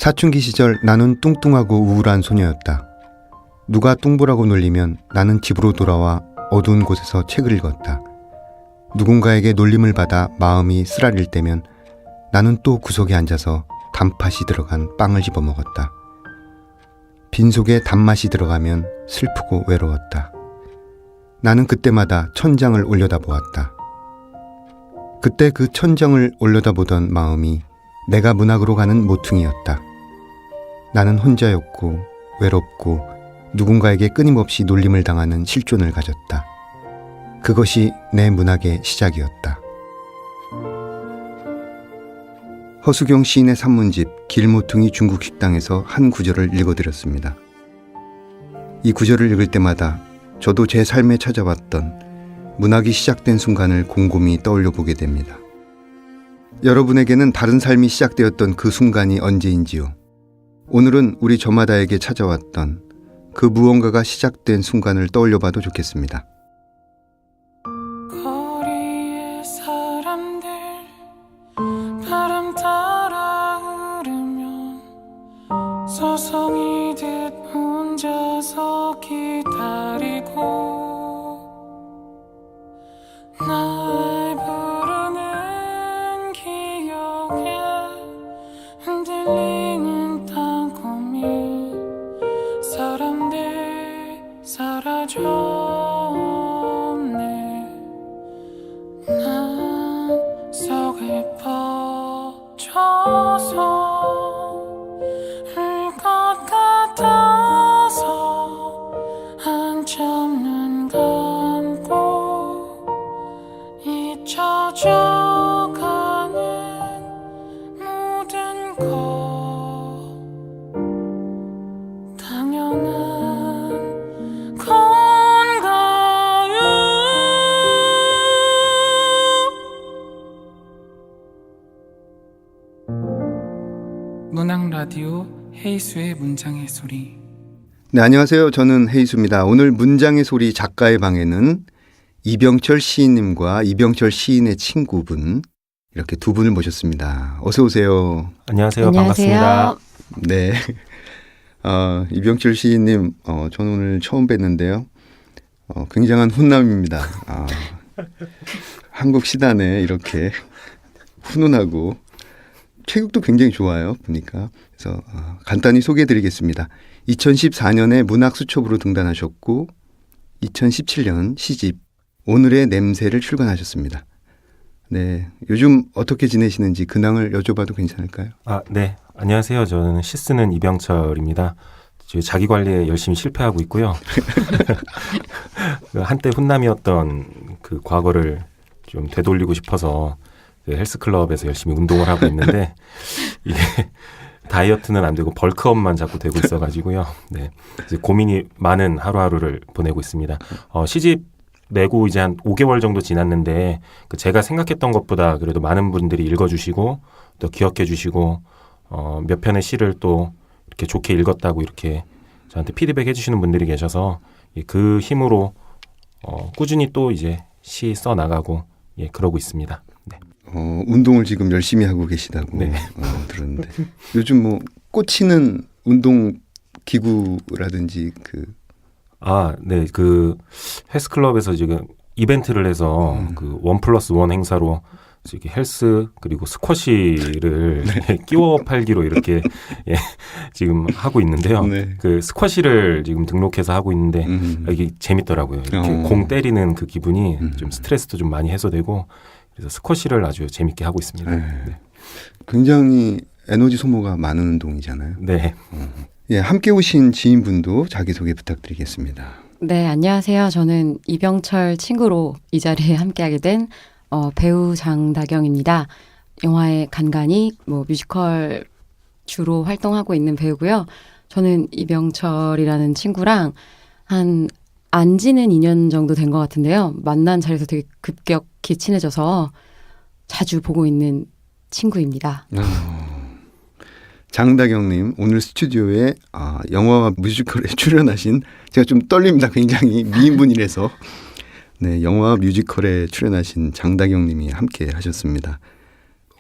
사춘기 시절 나는 뚱뚱하고 우울한 소녀였다. 누가 뚱보라고 놀리면 나는 집으로 돌아와 어두운 곳에서 책을 읽었다. 누군가에게 놀림을 받아 마음이 쓰라릴 때면 나는 또 구석에 앉아서 단팥이 들어간 빵을 집어 먹었다. 빈속에 단맛이 들어가면 슬프고 외로웠다. 나는 그때마다 천장을 올려다보았다. 그때 그 천장을 올려다보던 마음이 내가 문학으로 가는 모퉁이였다. 나는 혼자였고 외롭고 누군가에게 끊임없이 놀림을 당하는 실존을 가졌다. 그것이 내 문학의 시작이었다. 허수경 시인의 산문집 길모퉁이 중국식당에서 한 구절을 읽어드렸습니다. 이 구절을 읽을 때마다 저도 제 삶에 찾아왔던 문학이 시작된 순간을 곰곰이 떠올려 보게 됩니다. 여러분에게는 다른 삶이 시작되었던 그 순간이 언제인지요? 오늘은 우리 저마다에게 찾아왔던 그 무언가가 시작된 순간을 떠올려 봐도 좋겠습니다. 거리의 사람들 바람 따라 흐르면 서성이듯 혼자서 기다리고 날 부르는 기억에 흔들리는 땅콩이 사람들 사라졌네. 난 속에 퍼져서 울 것 같아서 한참 눈 감고 잊혀져가는 모든 것 당연한 건가요? 문학 라디오 헤이수의 문장의 소리. 네, 안녕하세요. 저는 헤이수입니다. 오늘 문장의 소리 작가의 방에는 이병철 시인님과 이병철 시인의 친구분 이렇게 두 분을 모셨습니다. 어서 오세요. 안녕하세요. 반갑습니다. 네, 이병철 시인님, 저는 오늘 처음 뵀는데요. 굉장한 훈남입니다. 한국 시단에 이렇게 훈훈하고 체격도 굉장히 좋아요. 보니까. 그래서 간단히 소개해드리겠습니다. 2014년에 문학수첩으로 등단하셨고 2017년 시집 오늘의 냄새를 출간하셨습니다. 네, 요즘 어떻게 지내시는지 근황을 여쭤봐도 괜찮을까요? 네. 안녕하세요. 저는 시 쓰는 이병철입니다. 자기 관리에 열심히 실패하고 있고요. 한때 훈남이었던 그 과거를 좀 되돌리고 싶어서 헬스클럽에서 열심히 운동을 하고 있는데 이게 다이어트는 안 되고 벌크업만 자꾸 되고 있어가지고요. 네, 이제 고민이 많은 하루하루를 보내고 있습니다. 시집 내고 이제 한 5개월 정도 지났는데 제가 생각했던 것보다 그래도 많은 분들이 읽어주시고 또 기억해주시고 몇 편의 시를 또 이렇게 좋게 읽었다고 이렇게 저한테 피드백 해주시는 분들이 계셔서 그 힘으로 꾸준히 또 이제 시 써 나가고 그러고 있습니다. 네. 운동을 지금 열심히 하고 계시다고 네. 들었는데 요즘 뭐 꽂히는 운동 기구라든지 네, 그 헬스클럽에서 지금 이벤트를 해서 그 1+1 행사로 이렇게 헬스 그리고 스쿼시를 네. 끼워 팔기로 이렇게 지금 하고 있는데요. 네. 그 스쿼시를 지금 등록해서 하고 있는데 이게 재밌더라고요. 이렇게 공 때리는 그 기분이 좀 스트레스도 좀 많이 해소되고 그래서 스쿼시를 아주 재밌게 하고 있습니다. 네. 네. 굉장히 에너지 소모가 많은 운동이잖아요. 네. 예, 함께 오신 지인분도 자기소개 부탁드리겠습니다. 네, 안녕하세요. 저는 이병철 친구로 이 자리에 함께하게 된 배우 장다경입니다. 영화에 간간히 뮤지컬 주로 활동하고 있는 배우고요. 저는 이병철이라는 친구랑 한 안 지는 2년 정도 된 것 같은데요. 만난 자리에서 되게 급격히 친해져서 자주 보고 있는 친구입니다. 장다경님, 오늘 스튜디오에 영화와 뮤지컬에 출연하신, 제가 좀 떨립니다. 굉장히 미인분이라서. 네, 영화 뮤지컬에 출연하신 장다경님이 함께 하셨습니다.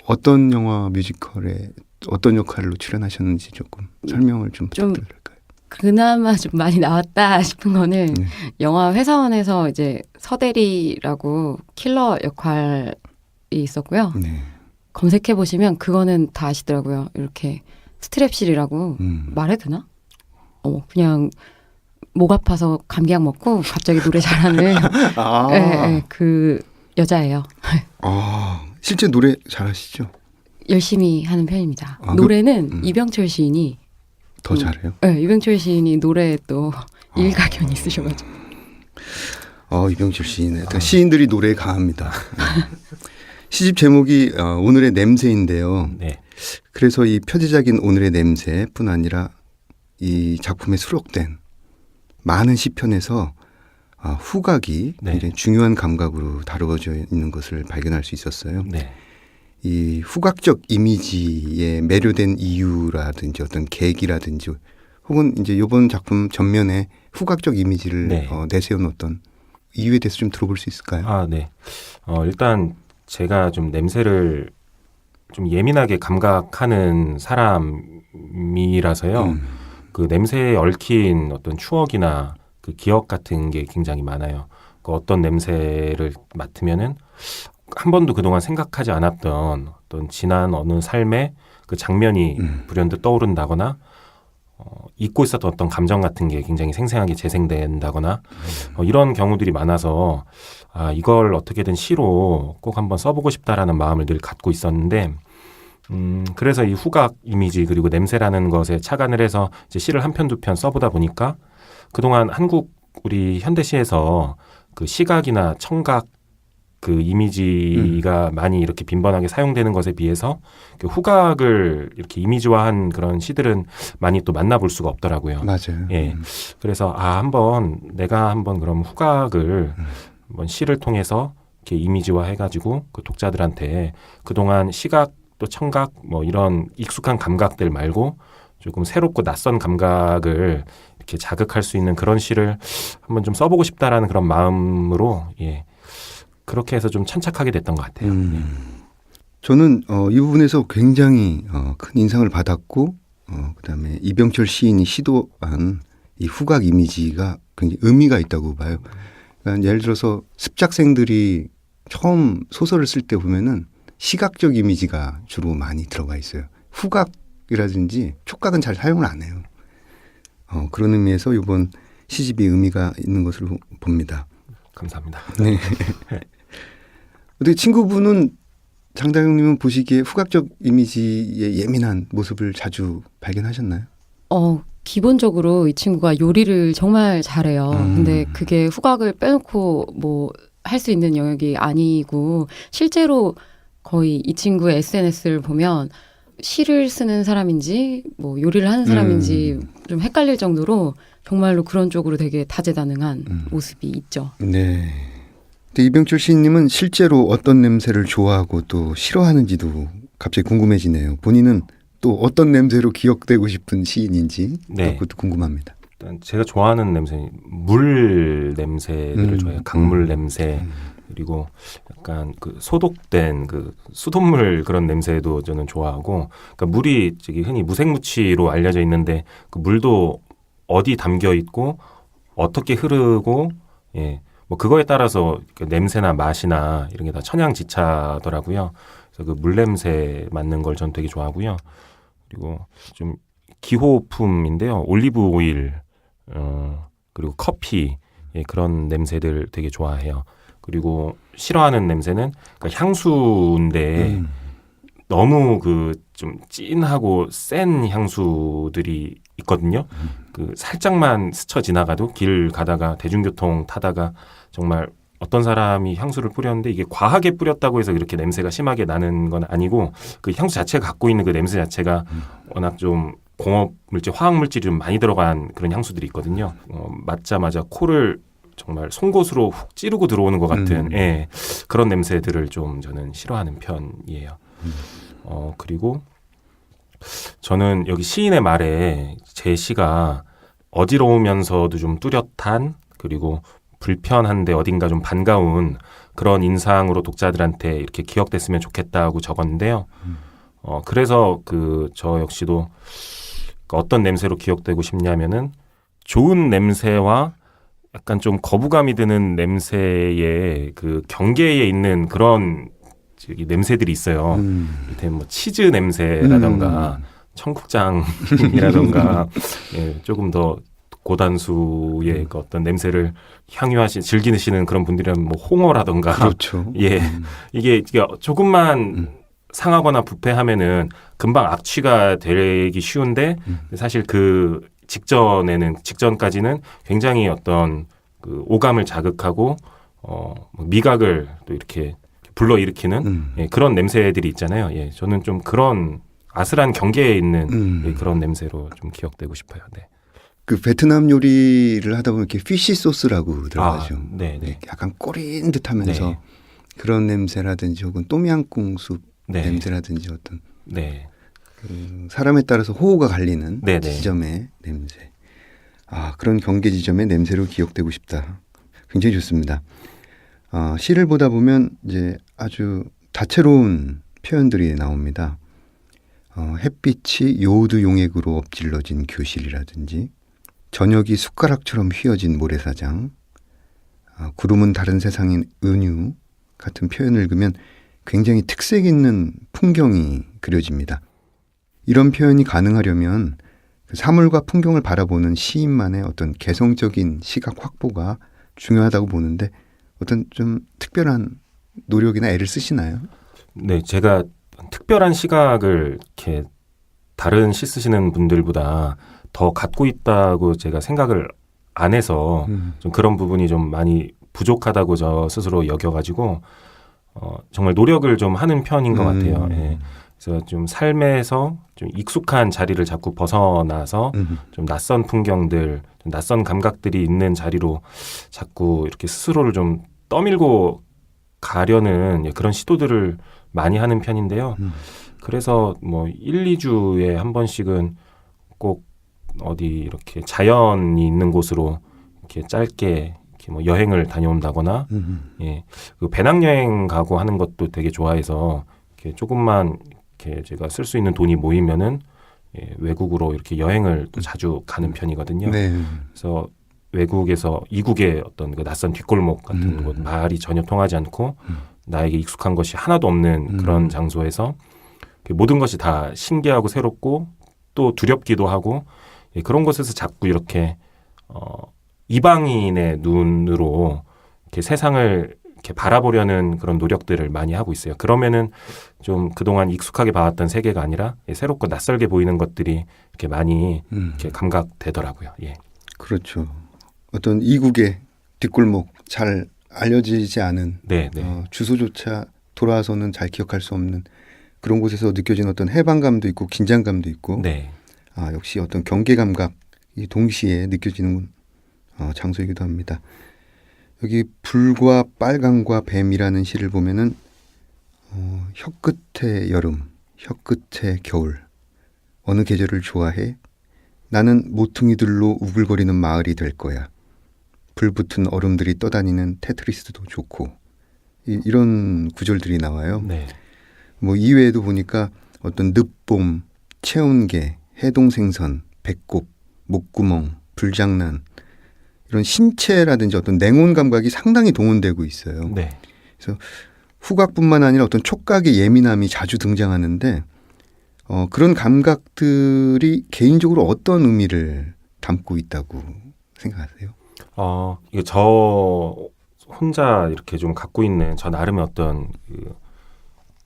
어떤 영화 뮤지컬에 어떤 역할로 출연하셨는지 조금 설명을 좀 부탁드릴까요? 그나마 좀 많이 나왔다 싶은 거는 네. 영화 회사원에서 이제 서대리라고 킬러 역할이 있었고요. 네. 검색해 보시면 그거는 다 아시더라고요. 이렇게 스트랩실이라고 말해도 되나? 그냥 목 아파서 감기약 먹고 갑자기 노래 잘하는 아, 그 여자예요. 실제 노래 잘하시죠? 열심히 하는 편입니다. 아, 노래는 이병철 시인이 더 잘해요? 네, 이병철 시인이 노래에 또 일가견이 있으셔가지고. 이병철 시인. 시인들이 노래에 강합니다. 시집 제목이 오늘의 냄새인데요. 네. 그래서 이 표지작인 오늘의 냄새뿐 아니라 이 작품에 수록된 많은 시편에서 후각이 네. 굉장히 중요한 감각으로 다루어져 있는 것을 발견할 수 있었어요. 네. 이 후각적 이미지에 매료된 이유라든지 어떤 계기라든지 혹은 이제 이번 작품 전면에 후각적 이미지를 네. 내세워놓던 이유에 대해서 좀 들어볼 수 있을까요? 아, 네. 일단 제가 좀 냄새를 좀 예민하게 감각하는 사람이라서요. 그 냄새에 얽힌 어떤 추억이나 그 기억 같은 게 굉장히 많아요. 그 어떤 냄새를 맡으면은 한 번도 그동안 생각하지 않았던 어떤 지난 어느 삶의 그 장면이 불현듯 떠오른다거나 잊고 있었던 어떤 감정 같은 게 굉장히 생생하게 재생된다거나 이런 경우들이 많아서 이걸 어떻게든 시로 꼭 한번 써보고 싶다라는 마음을 늘 갖고 있었는데 그래서 이 후각 이미지 그리고 냄새라는 것에 착안을 해서 이제 시를 한 편 두 편 써보다 보니까 그동안 우리 현대시에서 그 시각이나 청각 그 이미지가 많이 이렇게 빈번하게 사용되는 것에 비해서 그 후각을 이렇게 이미지화한 그런 시들은 많이 또 만나볼 수가 없더라고요. 맞아요. 예. 그래서 내가 한번 그럼 후각을 한번 시를 통해서 이렇게 이미지화 해가지고 그 독자들한테 그동안 시각 또 청각 뭐 이런 익숙한 감각들 말고 조금 새롭고 낯선 감각을 이렇게 자극할 수 있는 그런 시를 한번 좀 써보고 싶다라는 그런 마음으로 그렇게 해서 좀 천착하게 됐던 것 같아요. 저는 이 부분에서 굉장히 큰 인상을 받았고 그다음에 이병철 시인이 시도한 이 후각 이미지가 굉장히 의미가 있다고 봐요. 그러니까 예를 들어서 습작생들이 처음 소설을 쓸 때 보면은 시각적 이미지가 주로 많이 들어가 있어요. 후각이라든지 촉각은 잘 사용을 안 해요. 그런 의미에서 이번 시집이 의미가 있는 것으로 봅니다. 감사합니다. 네. 근데 친구분은 장다경님은 보시기에 후각적 이미지에 예민한 모습을 자주 발견하셨나요? 기본적으로 이 친구가 요리를 정말 잘해요. 근데 그게 후각을 빼놓고 뭐 할 수 있는 영역이 아니고 실제로 거의 이 친구의 SNS를 보면 시를 쓰는 사람인지 뭐 요리를 하는 사람인지 좀 헷갈릴 정도로 정말로 그런 쪽으로 되게 다재다능한 모습이 있죠. 네. 근데 이병철 시인님은 실제로 어떤 냄새를 좋아하고 또 싫어하는지도 갑자기 궁금해지네요. 본인은 또 어떤 냄새로 기억되고 싶은 시인인지 그것도 궁금합니다. 일단 제가 좋아하는 냄새, 물 냄새들을 좋아해요. 강물 냄새 그리고 약간 그 소독된 그 수돗물 그런 냄새도 저는 좋아하고, 그러니까 물이 저기 흔히 무색무취로 알려져 있는데 그 물도 어디 담겨 있고 어떻게 흐르고 뭐 그거에 따라서 그 냄새나 맛이나 이런 게 다 천양지차더라고요. 그래서 그 물 냄새 맡는 걸 전 되게 좋아하고요. 그리고 좀 기호품인데요. 올리브 오일, 그리고 커피, 그런 냄새들 되게 좋아해요. 그리고 싫어하는 냄새는 그러니까 향수인데 너무 그 좀 진하고 센 향수들이 있거든요. 그 살짝만 스쳐 지나가도 길 가다가 대중교통 타다가 정말 어떤 사람이 향수를 뿌렸는데 이게 과하게 뿌렸다고 해서 이렇게 냄새가 심하게 나는 건 아니고 그 향수 자체가 갖고 있는 그 냄새 자체가 워낙 좀 공업물질, 화학물질이 좀 많이 들어간 그런 향수들이 있거든요. 맞자마자 코를 정말 송곳으로 훅 찌르고 들어오는 것 같은 그런 냄새들을 좀 저는 싫어하는 편이에요. 그리고 저는 여기 시인의 말에 제 시가 어지러우면서도 좀 뚜렷한, 그리고 불편한데 어딘가 좀 반가운 그런 인상으로 독자들한테 이렇게 기억됐으면 좋겠다고 적었는데요. 그래서 저 역시도 어떤 냄새로 기억되고 싶냐면은 좋은 냄새와 약간 좀 거부감이 드는 냄새의 그 경계에 있는 그런 냄새들이 있어요. 이를테면 뭐 치즈 냄새라던가 청국장이라던가 예, 조금 더 고단수의 그 어떤 냄새를 즐기시는 그런 분들이라면 뭐 홍어라던가 그렇죠. 예 이게 조금만 상하거나 부패하면은 금방 악취가 되기 쉬운데 사실 그 직전까지는 굉장히 어떤 그 오감을 자극하고 미각을 또 이렇게 불러일으키는 예, 그런 냄새들이 있잖아요. 예, 저는 좀 그런 아슬한 경계에 있는 예, 그런 냄새로 좀 기억되고 싶어요. 네. 그 베트남 요리를 하다 보면 이렇게 피쉬 소스라고 들어가죠. 네, 네. 약간 꼬린 듯하면서 네. 그런 냄새라든지 혹은 똠양꿍 숲 네. 냄새라든지 어떤 네. 그 사람에 따라서 호호가 갈리는 네, 네. 지점의 냄새. 그런 경계 지점의 냄새로 기억되고 싶다. 굉장히 좋습니다. 시를 보다 보면 이제 아주 다채로운 표현들이 나옵니다. 햇빛이 요오드 용액으로 엎질러진 교실이라든지 저녁이 숟가락처럼 휘어진 모래사장, 구름은 다른 세상인 은유 같은 표현을 읽으면 굉장히 특색 있는 풍경이 그려집니다. 이런 표현이 가능하려면 그 사물과 풍경을 바라보는 시인만의 어떤 개성적인 시각 확보가 중요하다고 보는데 어떤 좀 특별한 노력이나 애를 쓰시나요? 네, 제가 특별한 시각을 이렇게 다른 시 쓰시는 분들보다 더 갖고 있다고 제가 생각을 안 해서 좀 그런 부분이 좀 많이 부족하다고 저 스스로 여겨가지고 정말 노력을 좀 하는 편인 것 같아요. 예. 그래서 좀 삶에서 좀 익숙한 자리를 자꾸 벗어나서 좀 낯선 풍경들, 좀 낯선 감각들이 있는 자리로 자꾸 이렇게 스스로를 좀 떠밀고 가려는 그런 시도들을 많이 하는 편인데요. 그래서 뭐 1, 2주에 한 번씩은 꼭 어디 이렇게 자연이 있는 곳으로 이렇게 짧게 이렇게 뭐 여행을 다녀온다거나, 예, 그 배낭여행 가고 하는 것도 되게 좋아해서 이렇게 조금만 이렇게 제가 쓸 수 있는 돈이 모이면은 예, 외국으로 이렇게 여행을 또 자주 가는 편이거든요. 네. 그래서 외국에서 이국의 어떤 그 낯선 뒷골목 같은 곳, 말이 전혀 통하지 않고 나에게 익숙한 것이 하나도 없는 그런 장소에서 모든 것이 다 신기하고 새롭고 또 두렵기도 하고 예, 그런 곳에서 자꾸 이렇게 이방인의 눈으로 이렇게 세상을 이렇게 바라보려는 그런 노력들을 많이 하고 있어요. 그러면은 좀 그동안 익숙하게 봐왔던 세계가 아니라 예, 새롭고 낯설게 보이는 것들이 이렇게 많이 이렇게 감각되더라고요. 예. 그렇죠. 어떤 이국의 뒷골목 잘 알려지지 않은 네, 네. 주소조차 돌아와서는 잘 기억할 수 없는 그런 곳에서 느껴진 어떤 해방감도 있고 긴장감도 있고 네. 역시 어떤 경계 감각이 동시에 느껴지는 장소이기도 합니다. 여기 불과 빨강과 뱀이라는 시를 보면은 혀끝의 여름, 혀끝의 겨울, 어느 계절을 좋아해? 나는 모퉁이들로 우글거리는 마을이 될 거야. 불붙은 얼음들이 떠다니는 테트리스도 좋고 이런 구절들이 나와요. 네. 뭐 이외에도 보니까 어떤 늦봄, 체온계, 해동생선, 배꼽, 목구멍, 불장난 이런 신체라든지 어떤 냉온 감각이 상당히 동원되고 있어요. 네. 그래서 후각뿐만 아니라 어떤 촉각의 예민함이 자주 등장하는데 그런 감각들이 개인적으로 어떤 의미를 담고 있다고 생각하세요? 이게 저 혼자 이렇게 좀 갖고 있는 저 나름의 어떤 그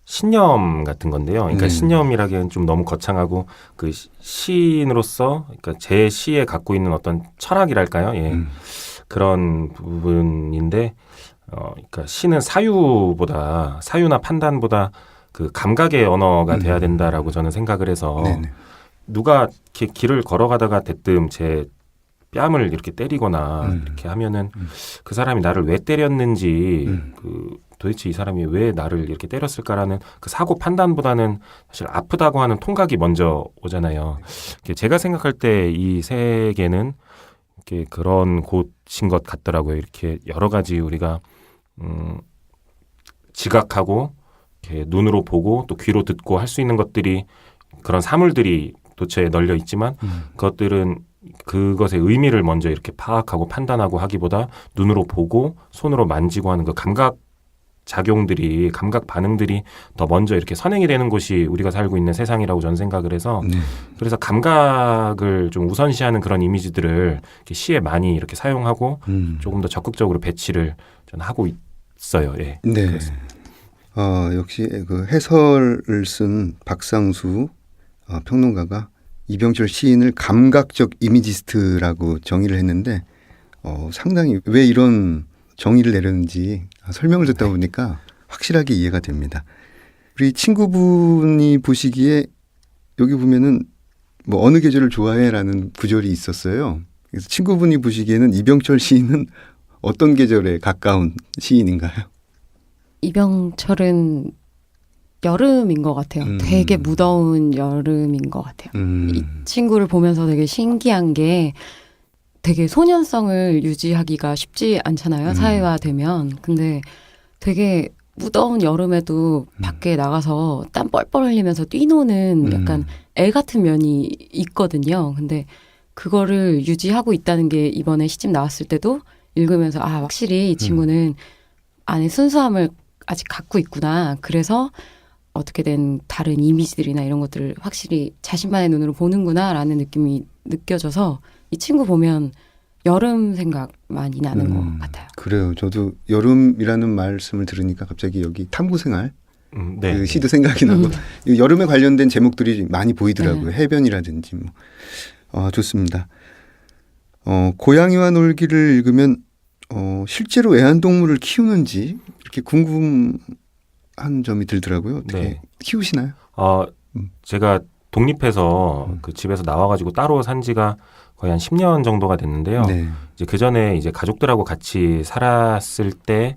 신념 같은 건데요. 그러니까 신념이라기엔 좀 너무 거창하고 그 시인으로서 그러니까 제 시에 갖고 있는 어떤 철학이랄까요? 예. 그런 부분인데 그러니까 시는 사유나 판단보다 그 감각의 언어가 돼야 된다라고 저는 생각을 해서 네네. 누가 이렇게 길을 걸어가다가 대뜸 제 뺨을 이렇게 때리거나 이렇게 하면은 그 사람이 나를 왜 때렸는지 도대체 이 사람이 왜 나를 이렇게 때렸을까라는 그 사고 판단보다는 사실 아프다고 하는 통각이 먼저 오잖아요. 제가 생각할 때 이 세계는 이렇게 그런 곳인 것 같더라고요. 이렇게 여러 가지 우리가 지각하고 이렇게 눈으로 보고 또 귀로 듣고 할 수 있는 것들이 그런 사물들이 도처에 널려 있지만 그것들은 그것의 의미를 먼저 이렇게 파악하고 판단하고 하기보다 눈으로 보고 손으로 만지고 하는 그 감각 작용들이 감각 반응들이 더 먼저 이렇게 선행이 되는 곳이 우리가 살고 있는 세상이라고 저는 생각을 해서 네. 그래서 감각을 좀 우선시하는 그런 이미지들을 이렇게 시에 많이 이렇게 사용하고 조금 더 적극적으로 배치를 저는 하고 있어요. 예. 네. 그렇습니다. 역시 그 해설을 쓴 박상수 평론가가 이병철 시인을 감각적 이미지스트라고 정의를 했는데 상당히 왜 이런 정의를 내렸는지 설명을 듣다 보니까 확실하게 이해가 됩니다. 우리 친구분이 보시기에 여기 보면은 뭐 어느 계절을 좋아해라는 구절이 있었어요. 그래서 친구분이 보시기에는 이병철 시인은 어떤 계절에 가까운 시인인가요? 이병철은 여름인 것 같아요. 되게 무더운 여름인 것 같아요. 이 친구를 보면서 되게 신기한 게 되게 소년성을 유지하기가 쉽지 않잖아요. 사회화되면. 근데 되게 무더운 여름에도 밖에 나가서 땀 뻘뻘 흘리면서 뛰노는 약간 애 같은 면이 있거든요. 근데 그거를 유지하고 있다는 게 이번에 시집 나왔을 때도 읽으면서 확실히 이 친구는 안에 순수함을 아직 갖고 있구나. 그래서 어떻게든 다른 이미지들이나 이런 것들을 확실히 자신만의 눈으로 보는구나라는 느낌이 느껴져서 이 친구 보면 여름 생각 많이 나는 것 같아요. 그래요. 저도 여름이라는 말씀을 들으니까 갑자기 여기 탐구생활 네. 그 시도 생각이 나고 이 여름에 관련된 제목들이 많이 보이더라고요. 해변이라든지 뭐. 좋습니다. 고양이와 놀기를 읽으면 실제로 애완동물을 키우는지 이렇게 궁금한 점이 들더라고요. 어떻게 네. 키우시나요? 제가 독립해서 그 집에서 나와가지고 따로 산 지가 거의 한 10년 정도가 됐는데요. 네. 이제 그 전에 이제 가족들하고 같이 살았을 때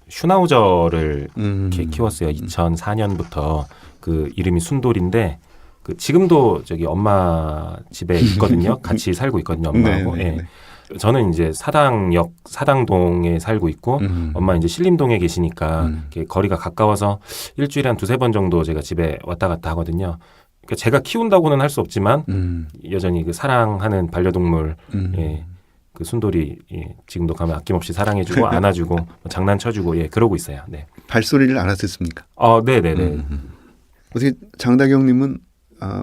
슈나우저를 이렇게 키웠어요. 2004년부터 그 이름이 순돌인데 그 지금도 저기 엄마 집에 있거든요. 같이 살고 있거든요. 엄마하고. 네, 네, 예. 네. 저는 이제 사당역 사당동에 살고 있고 엄마 이제 신림동에 계시니까 이렇게 거리가 가까워서 일주일에 한 두세 번 정도 제가 집에 왔다 갔다 하거든요. 그러니까 제가 키운다고는 할 수 없지만 여전히 그 사랑하는 반려동물 예, 그 순돌이 지금도 가면 아낌없이 사랑해주고 안아주고 뭐 장난쳐주고 그러고 있어요. 네. 발소리를 알아듣습니까? 네네네. 어떻게 장다경님은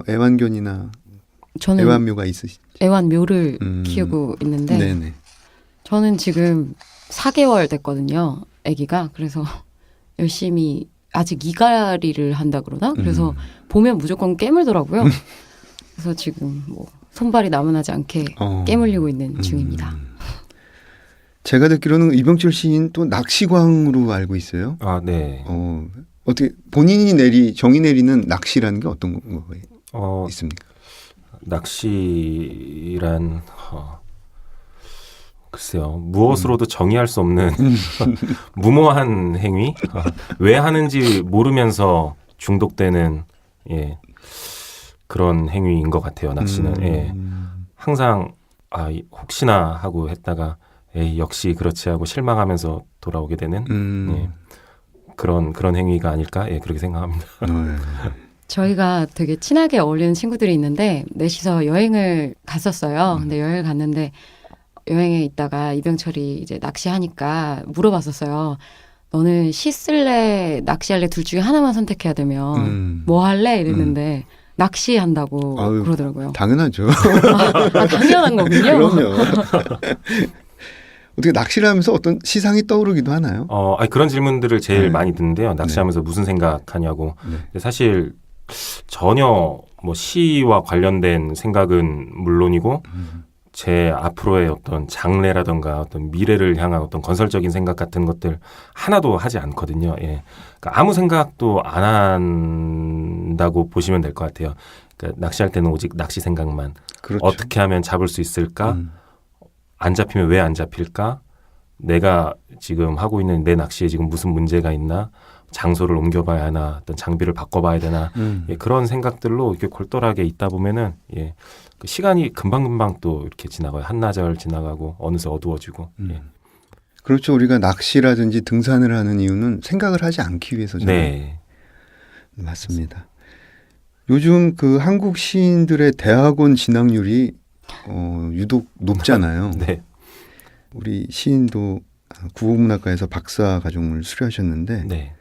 애완견이나 저는 애완묘가 있으시죠? 애완묘를 키우고 있는데 네네. 저는 지금 4개월 됐거든요. 아기가. 그래서 열심히 아직 이갈이를 한다 그러나? 그래서 보면 무조건 깨물더라고요. 그래서 지금 뭐 손발이 나무나지 않게 깨물리고 있는 중입니다. 제가 듣기로는 이병철 시인 또 낚시광으로 알고 있어요. 네. 어떻게 본인이 정의 내리는 낚시라는 게 어떤 거가 있습니까? 낚시란 글쎄요. 무엇으로도 정의할 수 없는 무모한 행위? 왜 하는지 모르면서 중독되는 그런 행위인 것 같아요. 낚시는. 항상 혹시나 하고 했다가 역시 그렇지 하고 실망하면서 돌아오게 되는 그런 행위가 아닐까? 그렇게 생각합니다. 저희가 되게 친하게 어울리는 친구들이 있는데 넷이서 여행을 갔었어요. 근데 여행을 갔는데 여행에 있다가 이병철이 이제 낚시하니까 물어봤었어요. 너는 시 쓸래, 낚시할래 둘 중에 하나만 선택해야 되면 뭐 할래? 이랬는데 낚시한다고 그러더라고요. 당연하죠. 당연한 거군요. 그럼요. 어떻게 낚시를 하면서 어떤 시상이 떠오르기도 하나요? 그런 질문들을 제일 많이 듣는데요. 낚시하면서 무슨 생각하냐고. 근데 사실 전혀 뭐 시와 관련된 생각은 물론이고 제 앞으로의 어떤 장래라든가 어떤 미래를 향한 어떤 건설적인 생각 같은 것들 하나도 하지 않거든요. 그러니까 아무 생각도 안 한다고 보시면 될 것 같아요. 그러니까 낚시할 때는 오직 낚시 생각만. 그렇죠. 어떻게 하면 잡을 수 있을까? 안 잡히면 왜 안 잡힐까? 내가 지금 하고 있는 내 낚시에 지금 무슨 문제가 있나? 장소를 옮겨봐야 하나? 어떤 장비를 바꿔봐야 되나? 그런 생각들로 이렇게 골똘하게 있다 보면은 그 시간이 금방금방 또 이렇게 지나가요. 한나절 지나가고 어느새 어두워지고. 그렇죠. 우리가 낚시라든지 등산을 하는 이유는 생각을 하지 않기 위해서잖아요. 네. 맞습니다. 요즘 그 한국 시인들의 대학원 진학률이 유독 높잖아요. 네. 우리 시인도 국어문학과에서 박사 과정을 수료하셨는데 네.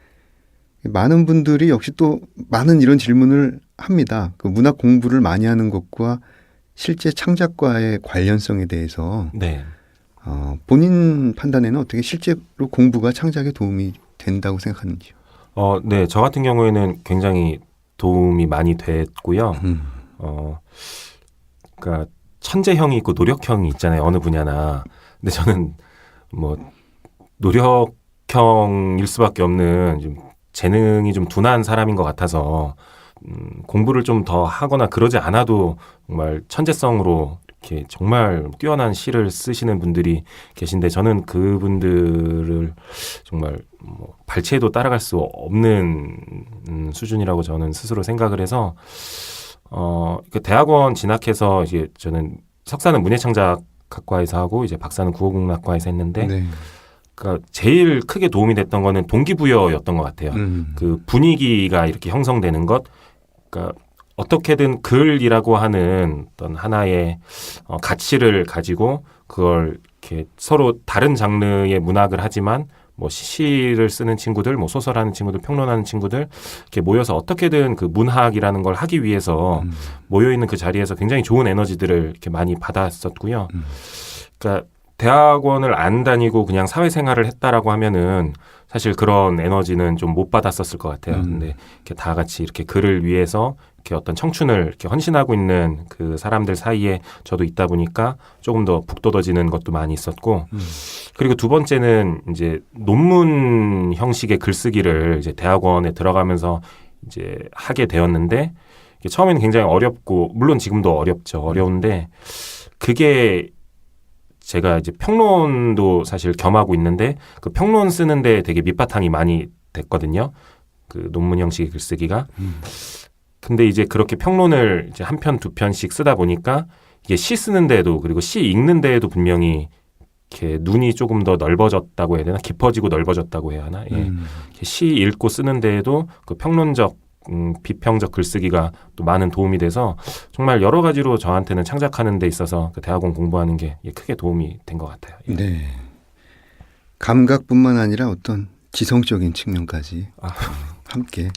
많은 분들이 역시 또 많은 이런 질문을 합니다. 그 문학 공부를 많이 하는 것과 실제 창작과의 관련성에 대해서 네. 본인 판단에는 어떻게 실제로 공부가 창작에 도움이 된다고 생각하는지요? 네. 저 같은 경우에는 굉장히 도움이 많이 됐고요. 그러니까 천재형이 있고 노력형이 있잖아요. 어느 분야나. 근데 저는 뭐 노력형일 수밖에 없는 좀 재능이 좀 둔한 사람인 것 같아서 공부를 좀 더 하거나 그러지 않아도 정말 천재성으로 이렇게 정말 뛰어난 시를 쓰시는 분들이 계신데 저는 그분들을 정말 뭐 발치해도 따라갈 수 없는 수준이라고 저는 스스로 생각을 해서 그 대학원 진학해서 이제 저는 석사는 문예창작학과에서 하고 이제 박사는 국어국문학과에서 했는데 네. 그러니까 제일 크게 도움이 됐던 거는 동기부여였던 것 같아요. 그 분위기가 이렇게 형성되는 것, 그러니까 어떻게든 글이라고 하는 어떤 하나의 가치를 가지고 그걸 이렇게 서로 다른 장르의 문학을 하지만 뭐 시를 쓰는 친구들, 뭐 소설하는 친구들, 평론하는 친구들 이렇게 모여서 어떻게든 그 문학이라는 걸 하기 위해서 모여 있는 그 자리에서 굉장히 좋은 에너지들을 이렇게 많이 받았었고요. 그러니까 대학원을 안 다니고 그냥 사회생활을 했다라고 하면은 사실 그런 에너지는 좀 못 받았었을 것 같아요. 근데 이렇게 다 같이 이렇게 글을 위해서 이렇게 어떤 청춘을 이렇게 헌신하고 있는 그 사람들 사이에 저도 있다 보니까 조금 더 북돋아지는 것도 많이 있었고, 그리고 두 번째는 이제 논문 형식의 글쓰기를 이제 대학원에 들어가면서 이제 하게 되었는데, 이게 처음에는 굉장히 어렵고, 물론 지금도 어렵죠. 어려운데, 그게 제가 이제 평론도 사실 겸하고 있는데 그 평론 쓰는데 되게 밑바탕이 많이 됐거든요. 그 논문 형식의 글쓰기가. 근데 이제 그렇게 평론을 이제 한 편, 두 편씩 쓰다 보니까 이게 시 쓰는 데에도 그리고 시 읽는 데에도 분명히 이렇게 눈이 조금 더 넓어졌다고 해야 되나? 깊어지고 넓어졌다고 해야 하나? 예. 이렇게 시 읽고 쓰는 데에도 그 평론적 비평적 글쓰기가 또 많은 도움이 돼서 정말 여러 가지로 저한테는 창작하는 데 있어서 그 대학원 공부하는 게 크게 도움이 된 것 같아요. 예. 네. 감각뿐만 아니라 어떤 지성적인 측면까지 함께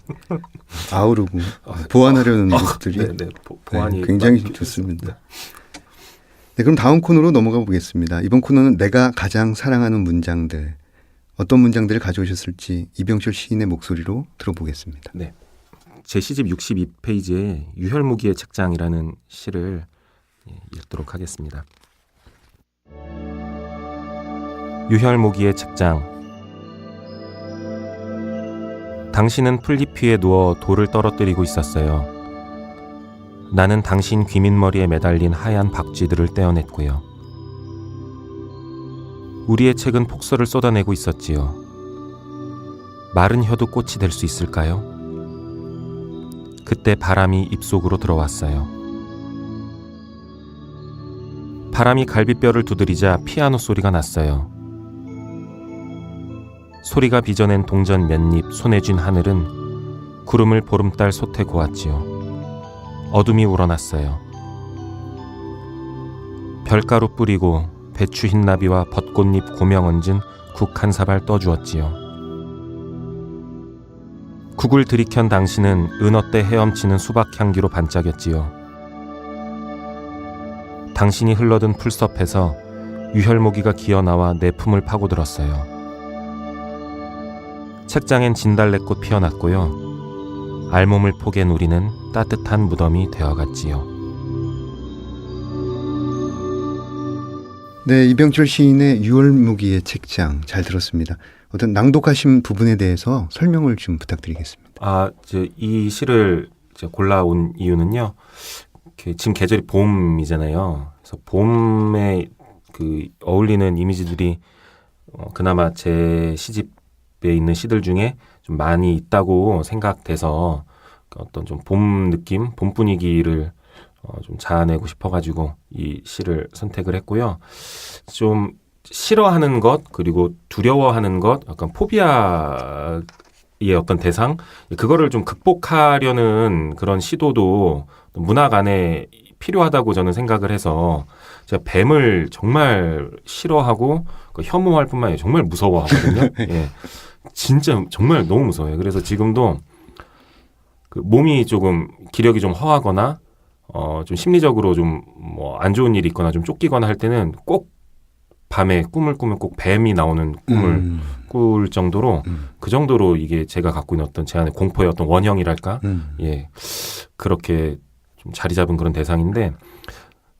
아우르고 보완하려는 모습들이 보완이 굉장히 좋습니다. 네, 그럼 다음 코너로 넘어가 보겠습니다. 이번 코너는 내가 가장 사랑하는 문장들, 어떤 문장들을 가져오셨을지 이병철 시인의 목소리로 들어보겠습니다. 네. 제 시집 62페이지에 유혈무기의 책장이라는 시를 읽도록 하겠습니다. 유혈무기의 책장. 당신은 풀잎 위에 누워 돌을 떨어뜨리고 있었어요. 나는 당신 귀밑머리에 매달린 하얀 박쥐들을 떼어냈고요. 우리의 책은 폭설을 쏟아내고 있었지요. 마른 혀도 꽃이 될 수 있을까요? 그때 바람이 입속으로 들어왔어요. 바람이 갈비뼈를 두드리자 피아노 소리가 났어요. 소리가 빚어낸 동전 몇 입 손에 쥔 하늘은 구름을 보름달 솥에 고았지요. 어둠이 우러났어요. 별가루 뿌리고 배추 흰나비와 벚꽃잎 고명 얹은 국 한 사발 떠주었지요. 국을 들이켠 당신은 은어때 헤엄치는 수박 향기로 반짝였지요. 당신이 흘러든 풀섭에서 유혈모기가 기어나와 내 품을 파고들었어요. 책장엔 진달래꽃 피어났고요. 알몸을 포갠 우리는 따뜻한 무덤이 되어갔지요. 네, 이병철 시인의 유혈무기의 책장 잘 들었습니다. 어떤 낭독하신 부분에 대해서 설명을 좀 부탁드리겠습니다. 이 시를 골라온 이유는요. 지금 계절이 봄이잖아요. 그래서 봄에 그 어울리는 이미지들이 그나마 제 시집에 있는 시들 중에 좀 많이 있다고 생각돼서 어떤 좀 봄 느낌, 봄 분위기를 좀 자아내고 싶어가지고 이 시를 선택을 했고요. 좀 싫어하는 것 그리고 두려워하는 것 약간 포비아의 어떤 대상 그거를 좀 극복하려는 그런 시도도 문학 안에 필요하다고 저는 생각을 해서 제가 뱀을 정말 싫어하고 혐오할 뿐만 아니라 정말 무서워하거든요. 예. 진짜 정말 너무 무서워요. 그래서 지금도 그 몸이 조금 기력이 좀 허하거나 좀 심리적으로 좀 뭐 안 좋은 일이 있거나 좀 쫓기거나 할 때는 꼭 밤에 꿈을 꾸면 꼭 뱀이 나오는 꿈을 꿀 정도로 그 정도로 이게 제가 갖고 있는 어떤 제 안의 공포의 어떤 원형이랄까 예 그렇게 좀 자리 잡은 그런 대상인데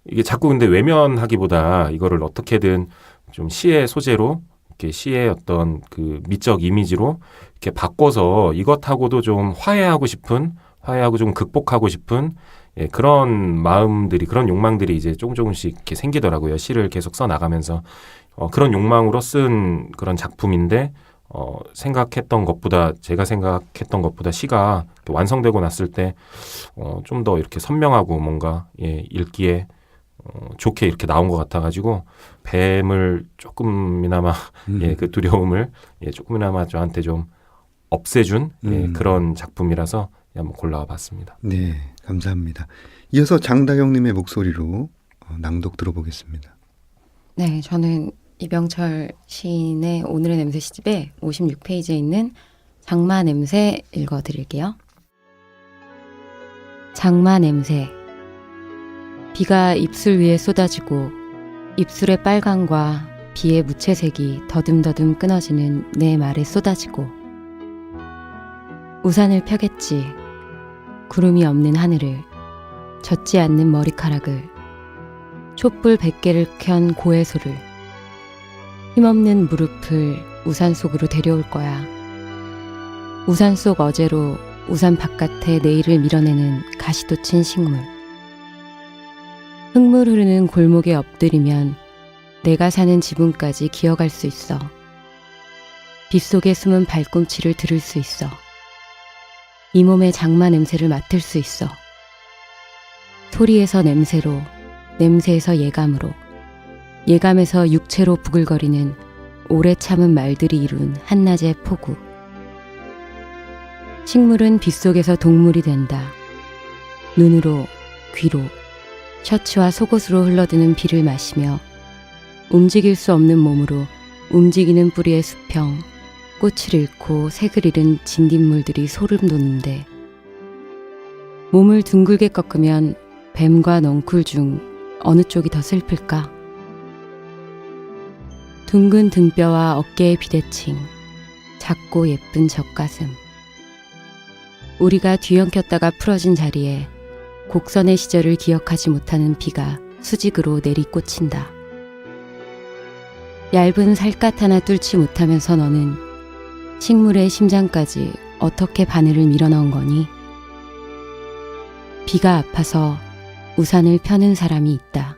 이게 자꾸 근데 외면하기보다 이거를 어떻게든 좀 시의 소재로 이렇게 시의 어떤 그 미적 이미지로 이렇게 바꿔서 이것하고도 좀 화해하고 좀 극복하고 싶은 예, 그런 마음들이 그런 욕망들이 이제 조금씩 이렇게 생기더라고요. 시를 계속 써 나가면서 그런 욕망으로 쓴 그런 작품인데 제가 생각했던 것보다 시가 완성되고 났을 때 좀 더 이렇게 선명하고 뭔가 예, 읽기에 좋게 이렇게 나온 것 같아가지고 뱀을 조금이나마 예, 그 두려움을 예, 조금이나마 저한테 좀 없애준 예, 그런 작품이라서 한번 골라와 봤습니다. 네, 감사합니다. 이어서 장다경님의 목소리로 낭독 들어보겠습니다. 네, 저는 이병철 시인의 오늘의 냄새 시집의 56페이지에 있는 장마 냄새 읽어드릴게요. 장마 냄새. 비가 입술 위에 쏟아지고 입술의 빨강과 비의 무채색이 더듬더듬 끊어지는 내 말에 쏟아지고 우산을 펴겠지. 구름이 없는 하늘을, 젖지 않는 머리카락을, 촛불 100개를 켠 고해소를, 힘없는 무릎을 우산 속으로 데려올 거야. 우산 속 어제로 우산 바깥에 내일을 밀어내는 가시도 친 식물. 흙물 흐르는 골목에 엎드리면 내가 사는 지붕까지 기어갈 수 있어. 빗속에 숨은 발꿈치를 들을 수 있어. 이 몸의 장마 냄새를 맡을 수 있어. 소리에서 냄새로, 냄새에서 예감으로, 예감에서 육체로 부글거리는 오래 참은 말들이 이룬 한낮의 폭우. 식물은 빗속에서 동물이 된다. 눈으로, 귀로, 셔츠와 속옷으로 흘러드는 비를 마시며 움직일 수 없는 몸으로 움직이는 뿌리의 수평, 꽃을 잃고 색을 잃은 진딧물들이 소름 돋는데 몸을 둥글게 꺾으면 뱀과 넝쿨 중 어느 쪽이 더 슬플까? 둥근 등뼈와 어깨의 비대칭, 작고 예쁜 젖가슴. 우리가 뒤엉켰다가 풀어진 자리에 곡선의 시절을 기억하지 못하는 비가 수직으로 내리꽂힌다. 얇은 살갗 하나 뚫지 못하면서 너는 식물의 심장까지 어떻게 바늘을 밀어넣은 거니? 비가 아파서 우산을 펴는 사람이 있다.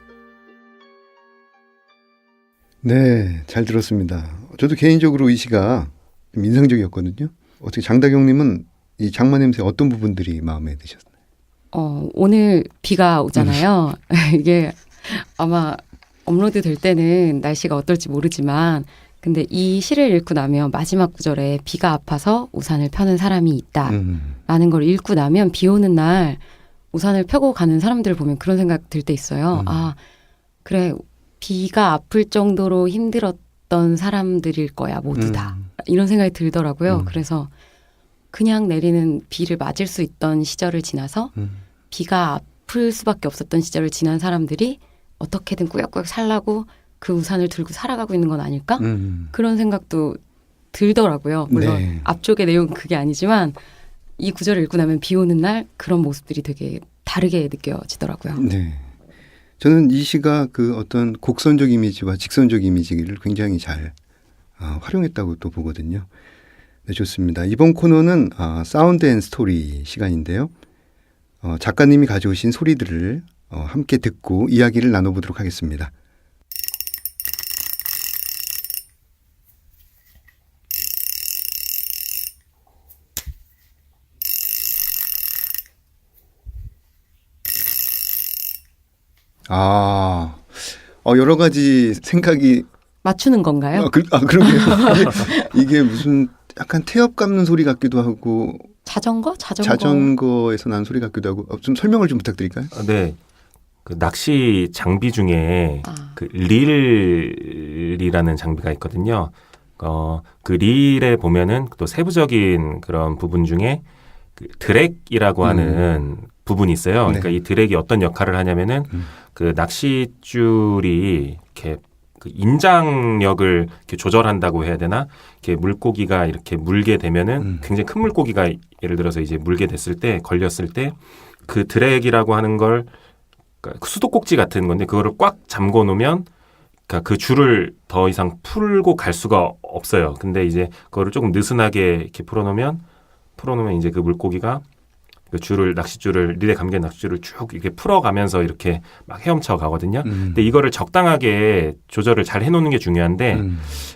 네, 잘 들었습니다. 저도 개인적으로 이 시가 좀 인상적이었거든요. 어떻게 장다경님은 이 장마 냄새 어떤 부분들이 마음에 드셨나요? 오늘 비가 오잖아요. 이게 아마 업로드 될 때는 날씨가 어떨지 모르지만 근데 이 시를 읽고 나면 마지막 구절에 비가 아파서 우산을 펴는 사람이 있다라는 걸 읽고 나면 비 오는 날 우산을 펴고 가는 사람들을 보면 그런 생각 들 때 있어요. 아, 그래. 비가 아플 정도로 힘들었던 사람들일 거야, 모두 다. 이런 생각이 들더라고요. 그래서 그냥 내리는 비를 맞을 수 있던 시절을 지나서 비가 아플 수밖에 없었던 시절을 지난 사람들이 어떻게든 꾸역꾸역 살라고 그 우산을 들고 살아가고 있는 건 아닐까? 그런 생각도 들더라고요. 물론 네. 앞쪽의 내용은 그게 아니지만 이 구절을 읽고 나면 비 오는 날 그런 모습들이 되게 다르게 느껴지더라고요. 네. 저는 이 시가 그 어떤 곡선적 이미지와 직선적 이미지를 굉장히 잘 활용했다고 또 보거든요. 네, 좋습니다. 이번 코너는 사운드 앤 스토리 시간인데요. 작가님이 가져오신 소리들을 함께 듣고 이야기를 나눠보도록 하겠습니다. 여러 가지 생각이 맞추는 건가요? 그러게요. 이게 무슨 약간 태엽 감는 소리 같기도 하고 자전거? 자전거에서 난 소리 같기도 하고 좀 설명을 좀 부탁드릴까요? 네. 그 낚시 장비 중에 아. 그 릴이라는 장비가 있거든요. 그 릴에 보면은 또 세부적인 그런 부분 중에 그 드랙이라고 하는 부분이 있어요. 네. 그러니까 이 드랙이 어떤 역할을 하냐면은 그 낚싯줄이 이렇게 그 인장력을 이렇게 조절한다고 해야 되나? 이렇게 물고기가 이렇게 물게 되면은 굉장히 큰 물고기가 예를 들어서 이제 물게 됐을 때 걸렸을 때 그 드랙이라고 하는 걸 그러니까 수도꼭지 같은 건데 그거를 꽉 잠궈 놓으면 그러니까 그 줄을 더 이상 풀고 갈 수가 없어요. 근데 이제 그거를 조금 느슨하게 이렇게 풀어놓으면 이제 그 물고기가 그 낚싯줄을 릴에 감긴 낚싯줄을 쭉 이렇게 풀어가면서 이렇게 막 헤엄쳐 가거든요. 근데 이거를 적당하게 조절을 잘 해놓는 게 중요한데